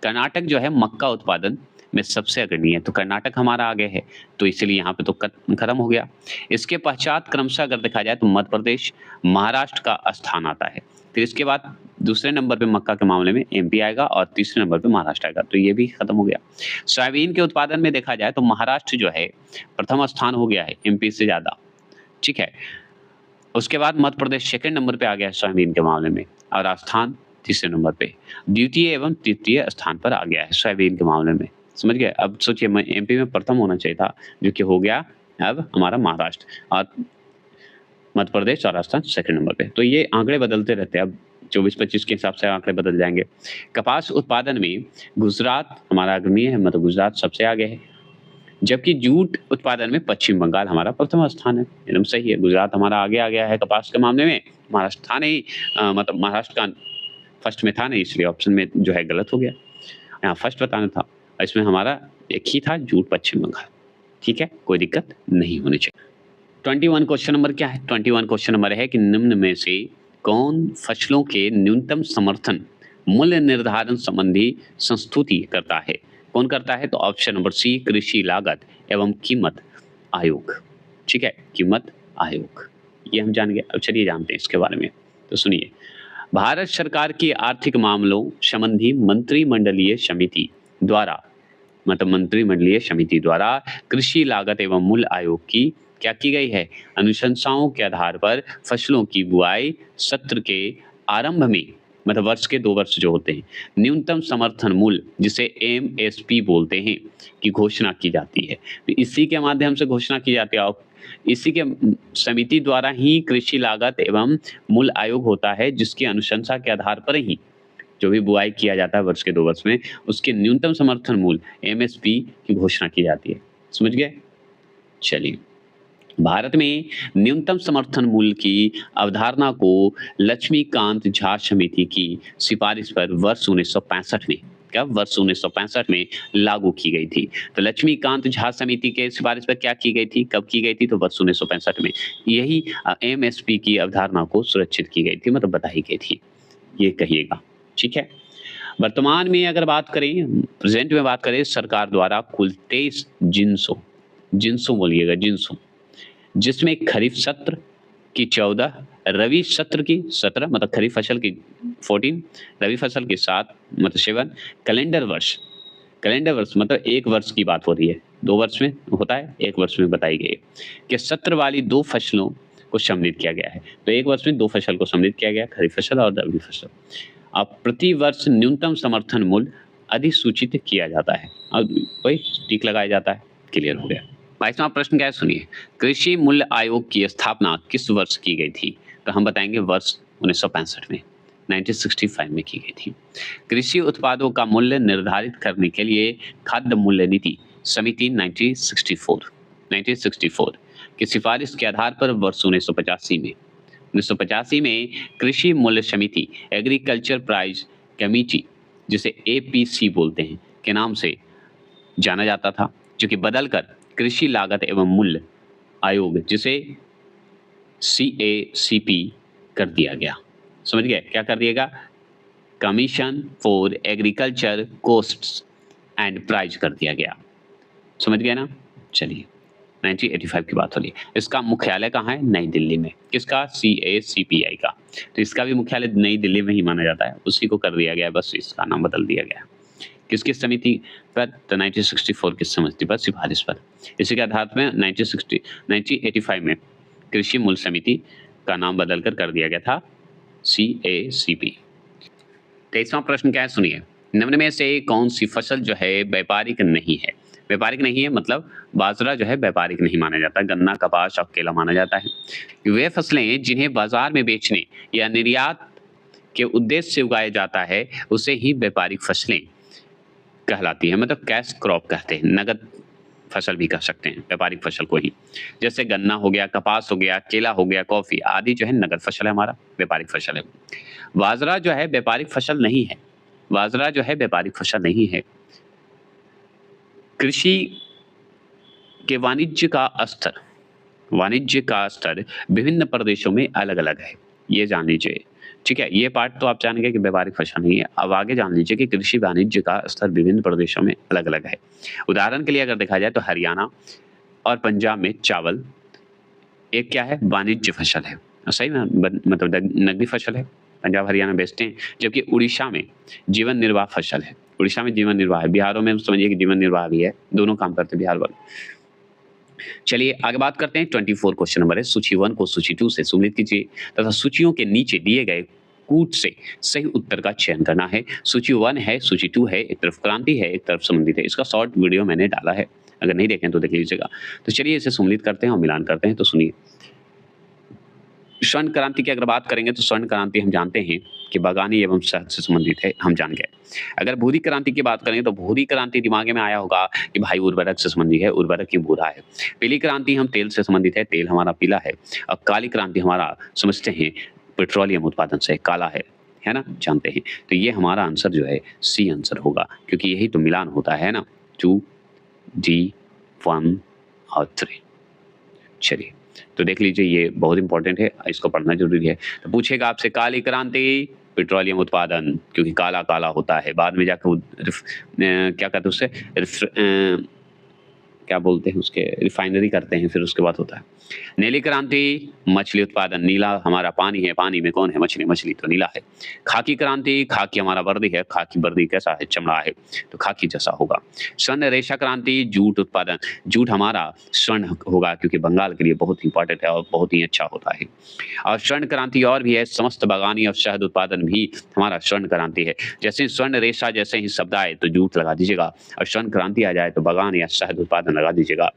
कर्नाटक जो है मक्का उत्पादन में सबसे अग्रणी है, तो कर्नाटक हमारा आगे है, तो इसलिए यहाँ पे तो खत्म हो गया। इसके पश्चात क्रमशः अगर देखा जाए तो मध्य प्रदेश, महाराष्ट्र का स्थान आता है। फिर इसके बाद दूसरे नंबर पे मक्का के मामले में एमपी आएगा और तीसरे नंबर पे महाराष्ट्र आएगा, तो ये भी खत्म हो गया। सोयाबीन के उत्पादन में देखा जाए तो महाराष्ट्र जो है प्रथम स्थान हो गया है एमपी से ज़्यादा, ठीक है। उसके बाद मध्य प्रदेश सेकंड नंबर पे आ गया है सोयाबीन के मामले में और राजस्थान तीसरे नंबर पे। द्वितीय एवं तृतीय स्थान पर आ गया है सोयाबीन के मामले में, समझ गए? अब सोचिए एमपी में प्रथम होना चाहिए था, जो कि हो गया अब हमारा महाराष्ट्र, और मध्य प्रदेश और राजस्थान सेकंड नंबर पे। तो ये आंकड़े बदलते रहते हैं, अब 24-25 के हिसाब से आंकड़े बदल जाएंगे। कपास उत्पादन में गुजरात हमारा अग्रणी है, मतलब गुजरात सबसे आगे है, जबकि जूट उत्पादन में पश्चिम बंगाल हमारा प्रथम स्थान है। एकदम सही है, गुजरात हमारा आगे आ गया है कपास के मामले में, महाराष्ट्र था नहीं, मतलब महाराष्ट्र का फर्स्ट में था नहीं, इसलिए ऑप्शन में जो है गलत हो गया, यहाँ फर्स्ट बताना था, इसमें हमारा एक ही था, जूट पश्चिम बंगाल। ठीक है, कोई दिक्कत नहीं होनी चाहिए। 21 क्वेश्चन नंबर क्या है? 21 क्वेश्चन नंबर है कि निम्न में से कौन फसलों के न्यूनतम समर्थन मूल्य निर्धारण संबंधी संस्तुति करता है? कौन करता है? तो ऑप्शन नंबर सी, कृषि लागत एवं कीमत आयोग। ठीक है, कीमत आयोग, ये हम जान गए। अब चलिए जानते हैं इसके बारे में। तो सुनिए, भारत सरकार की आर्थिक मामलों संबंधी मंत्रिमंडलीय समिति द्वारा, मतलब मंत्रिमंडलीय समिति द्वारा कृषि लागत एवं मूल्य आयोग की क्या की गई है? अनुशंसाओं के आधार पर फसलों की बुआई सत्र के आरंभ में, मतलब वर्ष के 2 वर्ष जो होते हैं, न्यूनतम समर्थन मूल्य जिसे एमएसपी बोलते हैं की घोषणा की जाती है। तो इसी के माध्यम से घोषणा की जाती है और इसी के समिति द्वारा ही कृषि लागत एवं मूल्य आयोग होता है, जिसकी अनुशंसा के आधार पर ही जो भी बुआई किया जाता है वर्ष के 2 वर्ष में, उसके न्यूनतम समर्थन मूल्य एमएसपी की घोषणा की जाती है। समझ गए? चलिए, भारत में न्यूनतम समर्थन मूल्य की अवधारणा को लक्ष्मीकांत झा समिति की सिफारिश पर वर्ष 1965 में, कब? वर्ष 1965 में लागू की गई थी। तो लक्ष्मीकांत झा समिति के सिफारिश पर क्या की गई थी, कब की गई थी? तो वर्ष 1965 में यही एमएसपी की अवधारणा को सुरक्षित की गई थी, मतलब बताई गई थी, ये कहिएगा। ठीक है, वर्तमान में अगर बात करें, प्रेजेंट में बात करें, सरकार द्वारा कुल 23 जिन्सों बोलिएगा, जिन्सों, जिसमें खरीफ सत्र की 14, रबी सत्र की 17, मतलब खरीफ फसल की 14, रबी फसल की 7, मतलब 7, कैलेंडर वर्ष मतलब 1 वर्ष की बात हो रही है, 2 वर्ष में होता है, 1 वर्ष में बताई गई है कि सत्र वाली 2 फसलों को सम्मिलित किया गया है। तो 1 वर्ष में 2 फसल को सम्मिलित किया गया, खरीफ फसल और रबी फसल। अब प्रति वर्ष न्यूनतम समर्थन मूल्य अधिसूचित किया जाता है और वही टिक लगाया जाता है। क्लियर हो गया। 22वां प्रश्न क्या है, सुनिए, कृषि मूल्य आयोग की स्थापना किस वर्ष की गई थी? तो हम बताएंगे वर्ष 1965 में, 1965 में की गई थी। कृषि उत्पादों का मूल्य निर्धारित करने के लिए खाद्य मूल्य नीति समिति 1964 की सिफारिश के आधार पर वर्ष 1985 में कृषि मूल्य समिति एग्रीकल्चर प्राइस कमेटी, जिसे एपीसी बोलते हैं, के नाम से जाना जाता था, जो कि बदलकर कृषि लागत एवं मूल्य आयोग, जिसे सीएसीपी कर दिया गया। समझ गए? क्या कर दिएगा? Commission for agriculture costs and price कर दिया गया। समझ गए ना? चलिए, 1985 की बात हो रही है। इसका मुख्यालय कहाँ है? नई दिल्ली में। किसका? सीएसीपीआई का। तो इसका भी मुख्यालय नई दिल्ली में ही माना जाता है, उसी को कर दिया गया, बस इसका नाम बदल दिया गया। किसकी समिति पर? तो 1964 की समिति पर सिफारिश पर। इसी के आधार में 1985 में कृषि मूल्य समिति का नाम बदलकर कर दिया गया था सीएसीपी। 23वां प्रश्न क्या है, सुनिए, निम्न में से कौन सी फसल जो है व्यापारिक नहीं है? व्यापारिक नहीं है मतलब बाजरा जो है व्यापारिक नहीं माना जाता, गन्ना, कपास और केला माना जाता है। वे फसलें जिन्हें बाजार में बेचने या निर्यात के उद्देश्य से उगाया जाता है, उसे ही व्यापारिक फसलें कहलाती है, मतलब कैश क्रॉप कहते हैं, नगद फसल भी कह सकते हैं व्यापारिक फसल को ही। जैसे गन्ना हो गया, कपास हो गया, केला हो गया, कॉफी आदि जो है नगद फसल है, हमारा व्यापारिक फसल है। बाजरा जो है व्यापारिक फसल नहीं है, बाजरा जो है व्यापारिक फसल नहीं है। कृषि के वाणिज्य का स्तर विभिन्न प्रदेशों में अलग अलग है, ये जान लीजिए। ठीक है, ये पार्ट तो आप जान गए कि व्यापारिक फसल नहीं है। अब आगे जान लीजिए कि कृषि वाणिज्य का स्तर विभिन्न प्रदेशों में अलग अलग है। उदाहरण के लिए अगर देखा जाए तो हरियाणा और पंजाब में चावल एक क्या है? वाणिज्य फसल है, सही में, मतलब नकदी फसल है, पंजाब हरियाणा बेचते हैं। जबकि उड़ीसा में जीवन निर्वाह फसल है, उड़ीसा में जीवन निर्वाह है। बिहारों में समझिए कि जीवन निर्वाह भी है, दोनों काम करते हैं बिहार वाले। चलिए आगे बात करते हैं। 24 क्वेश्चन नंबर है, सूची 1 को सूची 2 से सम्मिलित कीजिए तथा सूचियों के नीचे दिए गए कूट से सही उत्तर का चयन करना है। सूची 1 है, सूची 2 है, एक तरफ क्रांति है, एक तरफ संबंधित है। इसका शॉर्ट वीडियो मैंने डाला है, अगर नहीं देखें तो देख लीजिएगा। तो चलिए इसे सम्मिलित करते हैं और मिलान करते हैं। तो सुनिए, स्वर्ण क्रांति की अगर बात करेंगे तो स्वर्ण क्रांति हम जानते हैं कि बागानी एवं शहद से संबंधित है, हम जान गए। अगर भूरी क्रांति की बात करें तो भूरी क्रांति दिमाग में आया होगा कि भाई उर्वरक से संबंधित है, उर्वरक की भूरा है। पीली क्रांति हम तेल से संबंधित है, तेल हमारा पीला है। और काली क्रांति हमारा समझते हैं पेट्रोलियम उत्पादन से काला है ना, जानते हैं। तो ये हमारा आंसर जो है सी आंसर होगा, क्योंकि यही तो मिलान होता है ना, 2, D, 1 और 3। चलिए तो देख लीजिए, ये बहुत इंपॉर्टेंट है, इसको पढ़ना जरूरी है। तो पूछेगा आपसे काली क्रांति पेट्रोलियम उत्पादन, क्योंकि काला-काला होता है, बाद में जाके वो क्या कहते हैं उसे क्या बोलते हैं उसके, रिफाइनरी करते हैं, फिर उसके बाद होता है। नीली क्रांति, मछली उत्पादन, नीला हमारा पानी है, पानी में कौन है? मछली, मछली तो नीला है। खाकी क्रांति, खाकी हमारा वर्दी है, खाकी वर्दी कैसा है? चमड़ा है, तो खाकी जैसा होगा। स्वर्ण रेशा क्रांति, जूट उत्पादन, जूट हमारा स्वर्ण होगा, क्योंकि बंगाल के लिए बहुत इंपॉर्टेंट है और बहुत ही अच्छा होता है। और स्वर्ण क्रांति और भी है, समस्त बागानी और शहद उत्पादन भी हमारा स्वर्ण क्रांति है। जैसे स्वर्ण रेशा जैसे ही शब्द आए तो जूट लगा दीजिएगा, और स्वर्ण क्रांति आ जाए तो बागान या शहद उत्पादन लगा दीजिएगा।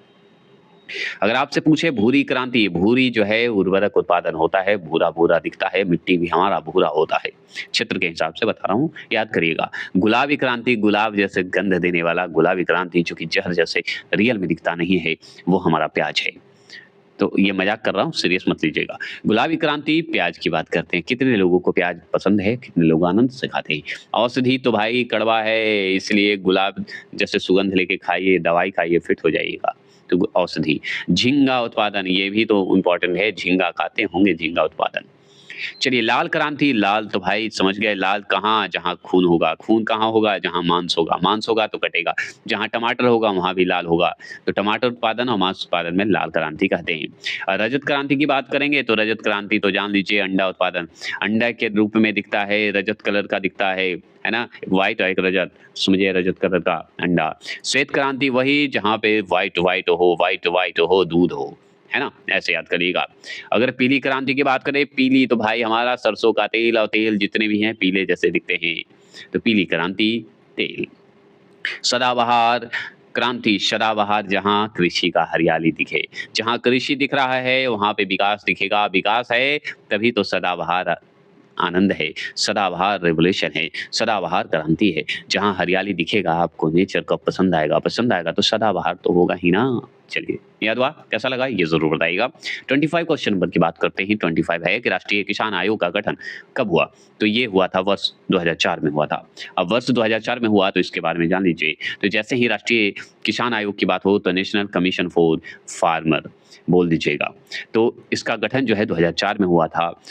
अगर आपसे पूछे भूरी क्रांति, भूरी जो है उर्वरक उत्पादन होता है, भूरा-भूरा दिखता है, मिट्टी भी हमारा भूरा होता है। क्षेत्र के हिसाब से बता रहा हूँ, याद करिएगा। गुलाबी क्रांति, गुलाब जैसे गंध देने वाला गुलाबी क्रांति जो कि जहर जैसे रियल में दिखता नहीं है, वो हमारा प्याज है। तो ये मज़ाक कर रहा हूँ, सीरियस मत लीजिएगा। गुलाबी क्रांति, प्याज की बात करते हैं। कितने लोगों को प्याज पसंद है, कितने लोग आनंद से खाते हैं। औषधि तो भाई कड़वा है, इसलिए गुलाब जैसे सुगंध लेके खाइए, दवाई खाइए, फिट हो जाइएगा। तो औषधि। झींगा उत्पादन, ये भी तो इम्पोर्टेंट है, झींगा खाते होंगे, झींगा उत्पादन। चलिए लाल क्रांति, लाल तो भाई समझ गए, लाल कहाँ? जहाँ खून होगा। खून कहाँ होगा? जहाँ मांस होगा। मांस होगा तो कटेगा। जहाँ टमाटर होगा वहाँ भी लाल होगा। तो टमाटर उत्पादन और मांस उत्पादन में लाल क्रांति कहते हैं। रजत क्रांति की बात करेंगे तो रजत क्रांति तो जान लीजिए अंडा उत्पादन। अंडा के रूप में दिखता है, रजत कलर का दिखता है ना? एक व्हाइट और एक रजत, समझिए रजत कलर का अंडा। श्वेत क्रांति वही जहाँ पे व्हाइट हो, दूध हो, है ना? ऐसे याद करिएगा। अगर पीली क्रांति की बात करें, पीली तो भाई हमारा सरसों का तेल और तेल जितने भी हैं पीले जैसे दिखते हैं, तो पीली क्रांति तेल। सदाबहार क्रांति, सदाबहार जहाँ कृषि का हरियाली दिखे, जहाँ कृषि दिख रहा है वहाँ पे विकास दिखेगा, विकास है तभी तो सदाबहार आनंद है, सदाबहार रेवोल्यूशन है, सदाबहार क्रांति है। जहाँ हरियाली दिखेगा आपको, नेचर का पसंद आएगा तो सदाबहार तो होगा ही ना। चलिए याद हुआ? कैसा लगा ये ज़रूर बताइएगा। 25 क्वेश्चन नंबर की बात करते हैं। 25 है कि राष्ट्रीय किसान आयोग का गठन कब हुआ? तो ये हुआ था वर्ष 2004 में हुआ था। अब वर्ष 2004 में हुआ तो इसके बारे में जान लीजिए। तो जैसे ही राष्ट्रीय किसान आयोग की बात हो तो नेशनल कमीशन फॉर फार्मर बोल दीजिएगा। तो इसका गठन जो है 2004 में हुआ था।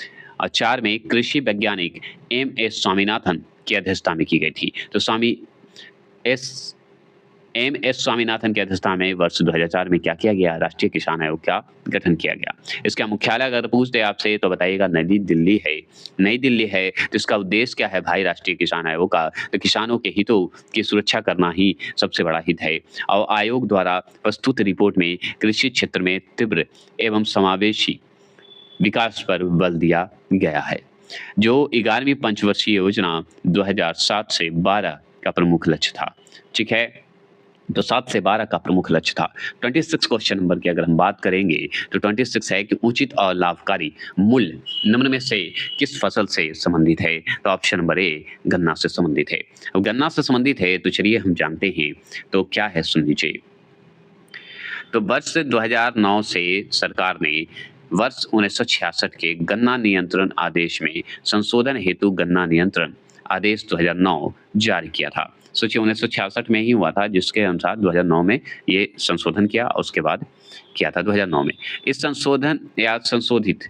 4 में कृषि वैज्ञानिक एम.एस. स्वामीनाथन की अध्यक्षता में की गई थी। तो एम.एस. स्वामीनाथन की अध्यक्षता में वर्ष 2004 में क्या किया गया? राष्ट्रीय किसान आयोग का गठन किया गया। इसका मुख्यालय अगर पूछ दे आपसे तो बताइएगा नई दिल्ली है। नई दिल्ली है तो इसका उद्देश्य क्या है भाई राष्ट्रीय किसान आयोग का? तो किसानों के हितों की सुरक्षा करना ही सबसे बड़ा हित है। और आयोग द्वारा प्रस्तुत रिपोर्ट में कृषि क्षेत्र में तीव्र एवं समावेशी विकास पर बल दिया गया है, जो 11वीं पंचवर्षीय योजना 2007 से 12 का प्रमुख लक्ष्य था। ठीक है, तो 7 से 12 का प्रमुख लक्ष्य था। 26 क्वेश्चन नंबर की अगर हम बात करेंगे तो 26 है कि उचित और लाभकारी मूल्य निम्न में से किस फसल से संबंधित है? तो ऑप्शन नंबर ए गन्ना से संबंधित है। अब गन्ना से संबंधित है तो चलिए हम जानते हैं तो क्या है, सुन लीजिए। तो वर्ष 2009 से सरकार ने वर्ष 1966 के गन्ना नियंत्रण आदेश में संशोधन हेतु गन्ना नियंत्रण आदेश 2009 जारी किया था। सोचिए 1966 में ही हुआ था, जिसके अनुसार 2009 में ये संशोधन किया और उसके बाद किया था 2009 में। इस संशोधन या संशोधित,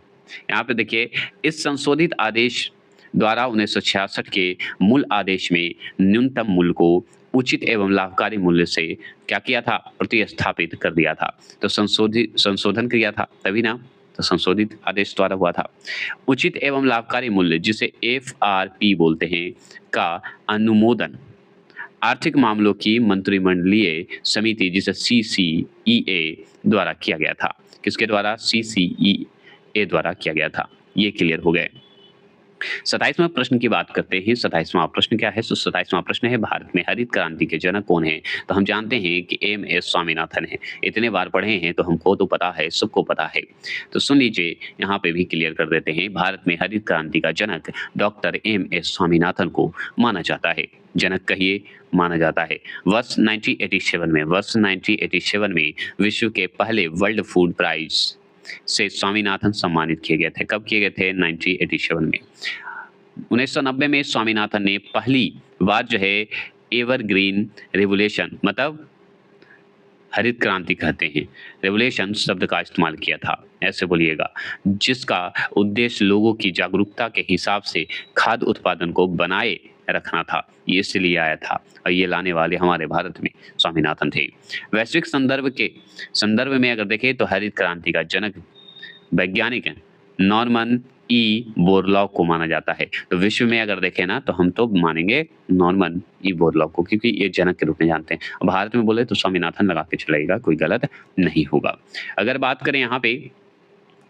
यहाँ पे देखिए, इस संशोधित आदेश द्वारा 1966 के मूल आदेश में न्यूनतम मूल्य को उचित एवं लाभकारी मूल्य से क्या किया था? प्रतिस्थापित कर दिया था। तो संशोधन किया था तभी ना, तो संशोधित आदेश द्वारा हुआ था। उचित एवं लाभकारी मूल्य जिसे FRP बोलते हैं का अनुमोदन आर्थिक मामलों की मंत्रिमंडलीय समिति जिसे CCEA द्वारा किया गया था। किसके द्वारा? CCEA द्वारा किया गया था। ये क्लियर हो गए। 27वां प्रश्न की बात करते हैं। 27वां प्रश्न क्या है? तो 27वां प्रश्न है भारत में हरित क्रांति के जनक कौन है? तो हम जानते हैं कि एम.एस. स्वामीनाथन है। इतने बार पढ़े हैं तो हमको तो पता है, सबको पता है। तो सुन लीजिए, यहाँ पे भी क्लियर कर देते हैं। भारत में हरित क्रांति का जनक डॉक्टर एम.एस. स्वामीनाथन को माना जाता है। जनक कहिए, माना जाता है। वर्ष 1987 में विश्व के पहले वर्ल्ड फूड प्राइज से स्वामीनाथन सम्मानित किए गए थे। कब किए गए थे? 1987 में। 1990 में स्वामीनाथन ने पहली बार जो है एवरग्रीन रेवोल्यूशन मतलब हरित क्रांति कहते हैं। रेवोल्यूशन शब्द का इस्तेमाल किया था, ऐसे बोलिएगा, जिसका उद्देश्य लोगों की जागरूकता के हिसाब से खाद्य उत्पादन को बनाए रखना था। ये इसलिए आया था और ये लाने वाले हमारे भारत में स्वामीनाथन थे। वैश्विक संदर्भ में अगर देखें तो हरित क्रांति का जनक वैज्ञानिक हैं, नॉर्मन ई बोरलॉग को माना जाता है। तो विश्व में अगर देखें ना तो हम तो मानेंगे नॉर्मन ई बोरलॉग को, क्योंकि ये जनक के रूप में जानते हैं। और भारत में बोले तो स्वामीनाथन लगा के चलेगा, कोई गलत नहीं होगा। अगर बात करें यहाँ पे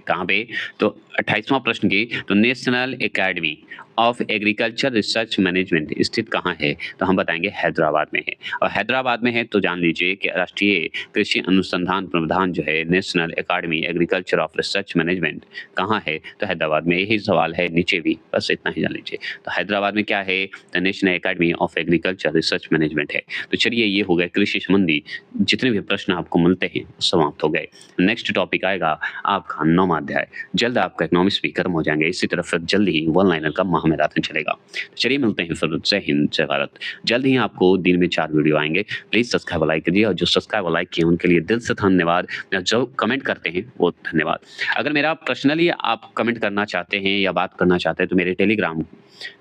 कहाँ पे, तो 28वां प्रश्न की, तो national academy of agriculture research management स्थित कहाँ है? तो हम बताएंगे हैदराबाद में है। और हैदराबाद में है तो जान लीजिए कि राष्ट्रीय कृषि अनुसंधान प्रबंधन जो है, national academy agriculture of research management कहाँ है? तो हैदराबाद में। यही सवाल है नीचे भी, बस इतना ही जान लीजिए। तो हैदराबाद में क्या है? तो national academy of agriculture research management है। तो चलिए, ये हो गए कृषि संबंधी जितने भी प्रश्न आपको मिलते हैं समाप्त हो गए। नेक्स्ट टॉपिक आएगा आपका 9वां अध्याय। जल्द आपका इकोनॉमिक्स भी खत्म हो जाएंगे। इसी तरह फिर जल्द ही वन लाइनर का महामैराथन चलेगा। तो चलिए मिलते हैं फिर। जय हिंद, जय भारत। जल्द ही आपको दिन में 4 वीडियो आएंगे। प्लीज सब्सक्राइब और लाइक कीजिए, और जो सब्सक्राइब और लाइक किए उनके लिए दिल से धन्यवाद। जो कमेंट करते हैं वो धन्यवाद। अगर मेरा पर्सनली आप कमेंट करना चाहते हैं या बात करना चाहते हैं तो मेरे टेलीग्राम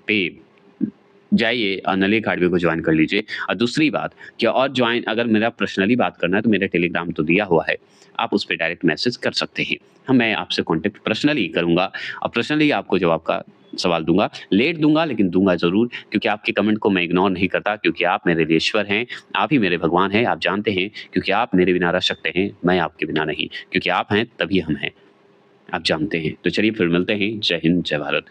पे जाइए और नली अकेडमी को ज्वाइन कर लीजिए। और दूसरी बात कि और ज्वाइन अगर मेरा पर्सनली बात करना है तो मेरा टेलीग्राम तो दिया हुआ है, आप उस पे डायरेक्ट मैसेज कर सकते हैं। मैं आपसे कांटेक्ट पर्सनली करूंगा और पर्सनली आपको जवाब का सवाल दूंगा। लेट दूंगा लेकिन दूंगा ज़रूर, क्योंकि आपके कमेंट को मैं इग्नोर नहीं करता, क्योंकि आप मेरे लिए ईश्वर हैं, आप ही मेरे भगवान हैं। आप जानते हैं, क्योंकि आप मेरे बिना रह सकते हैं, मैं आपके बिना नहीं। क्योंकि आप हैं तभी हम हैं, आप जानते हैं। तो चलिए फिर मिलते हैं। जय हिंद, जय भारत।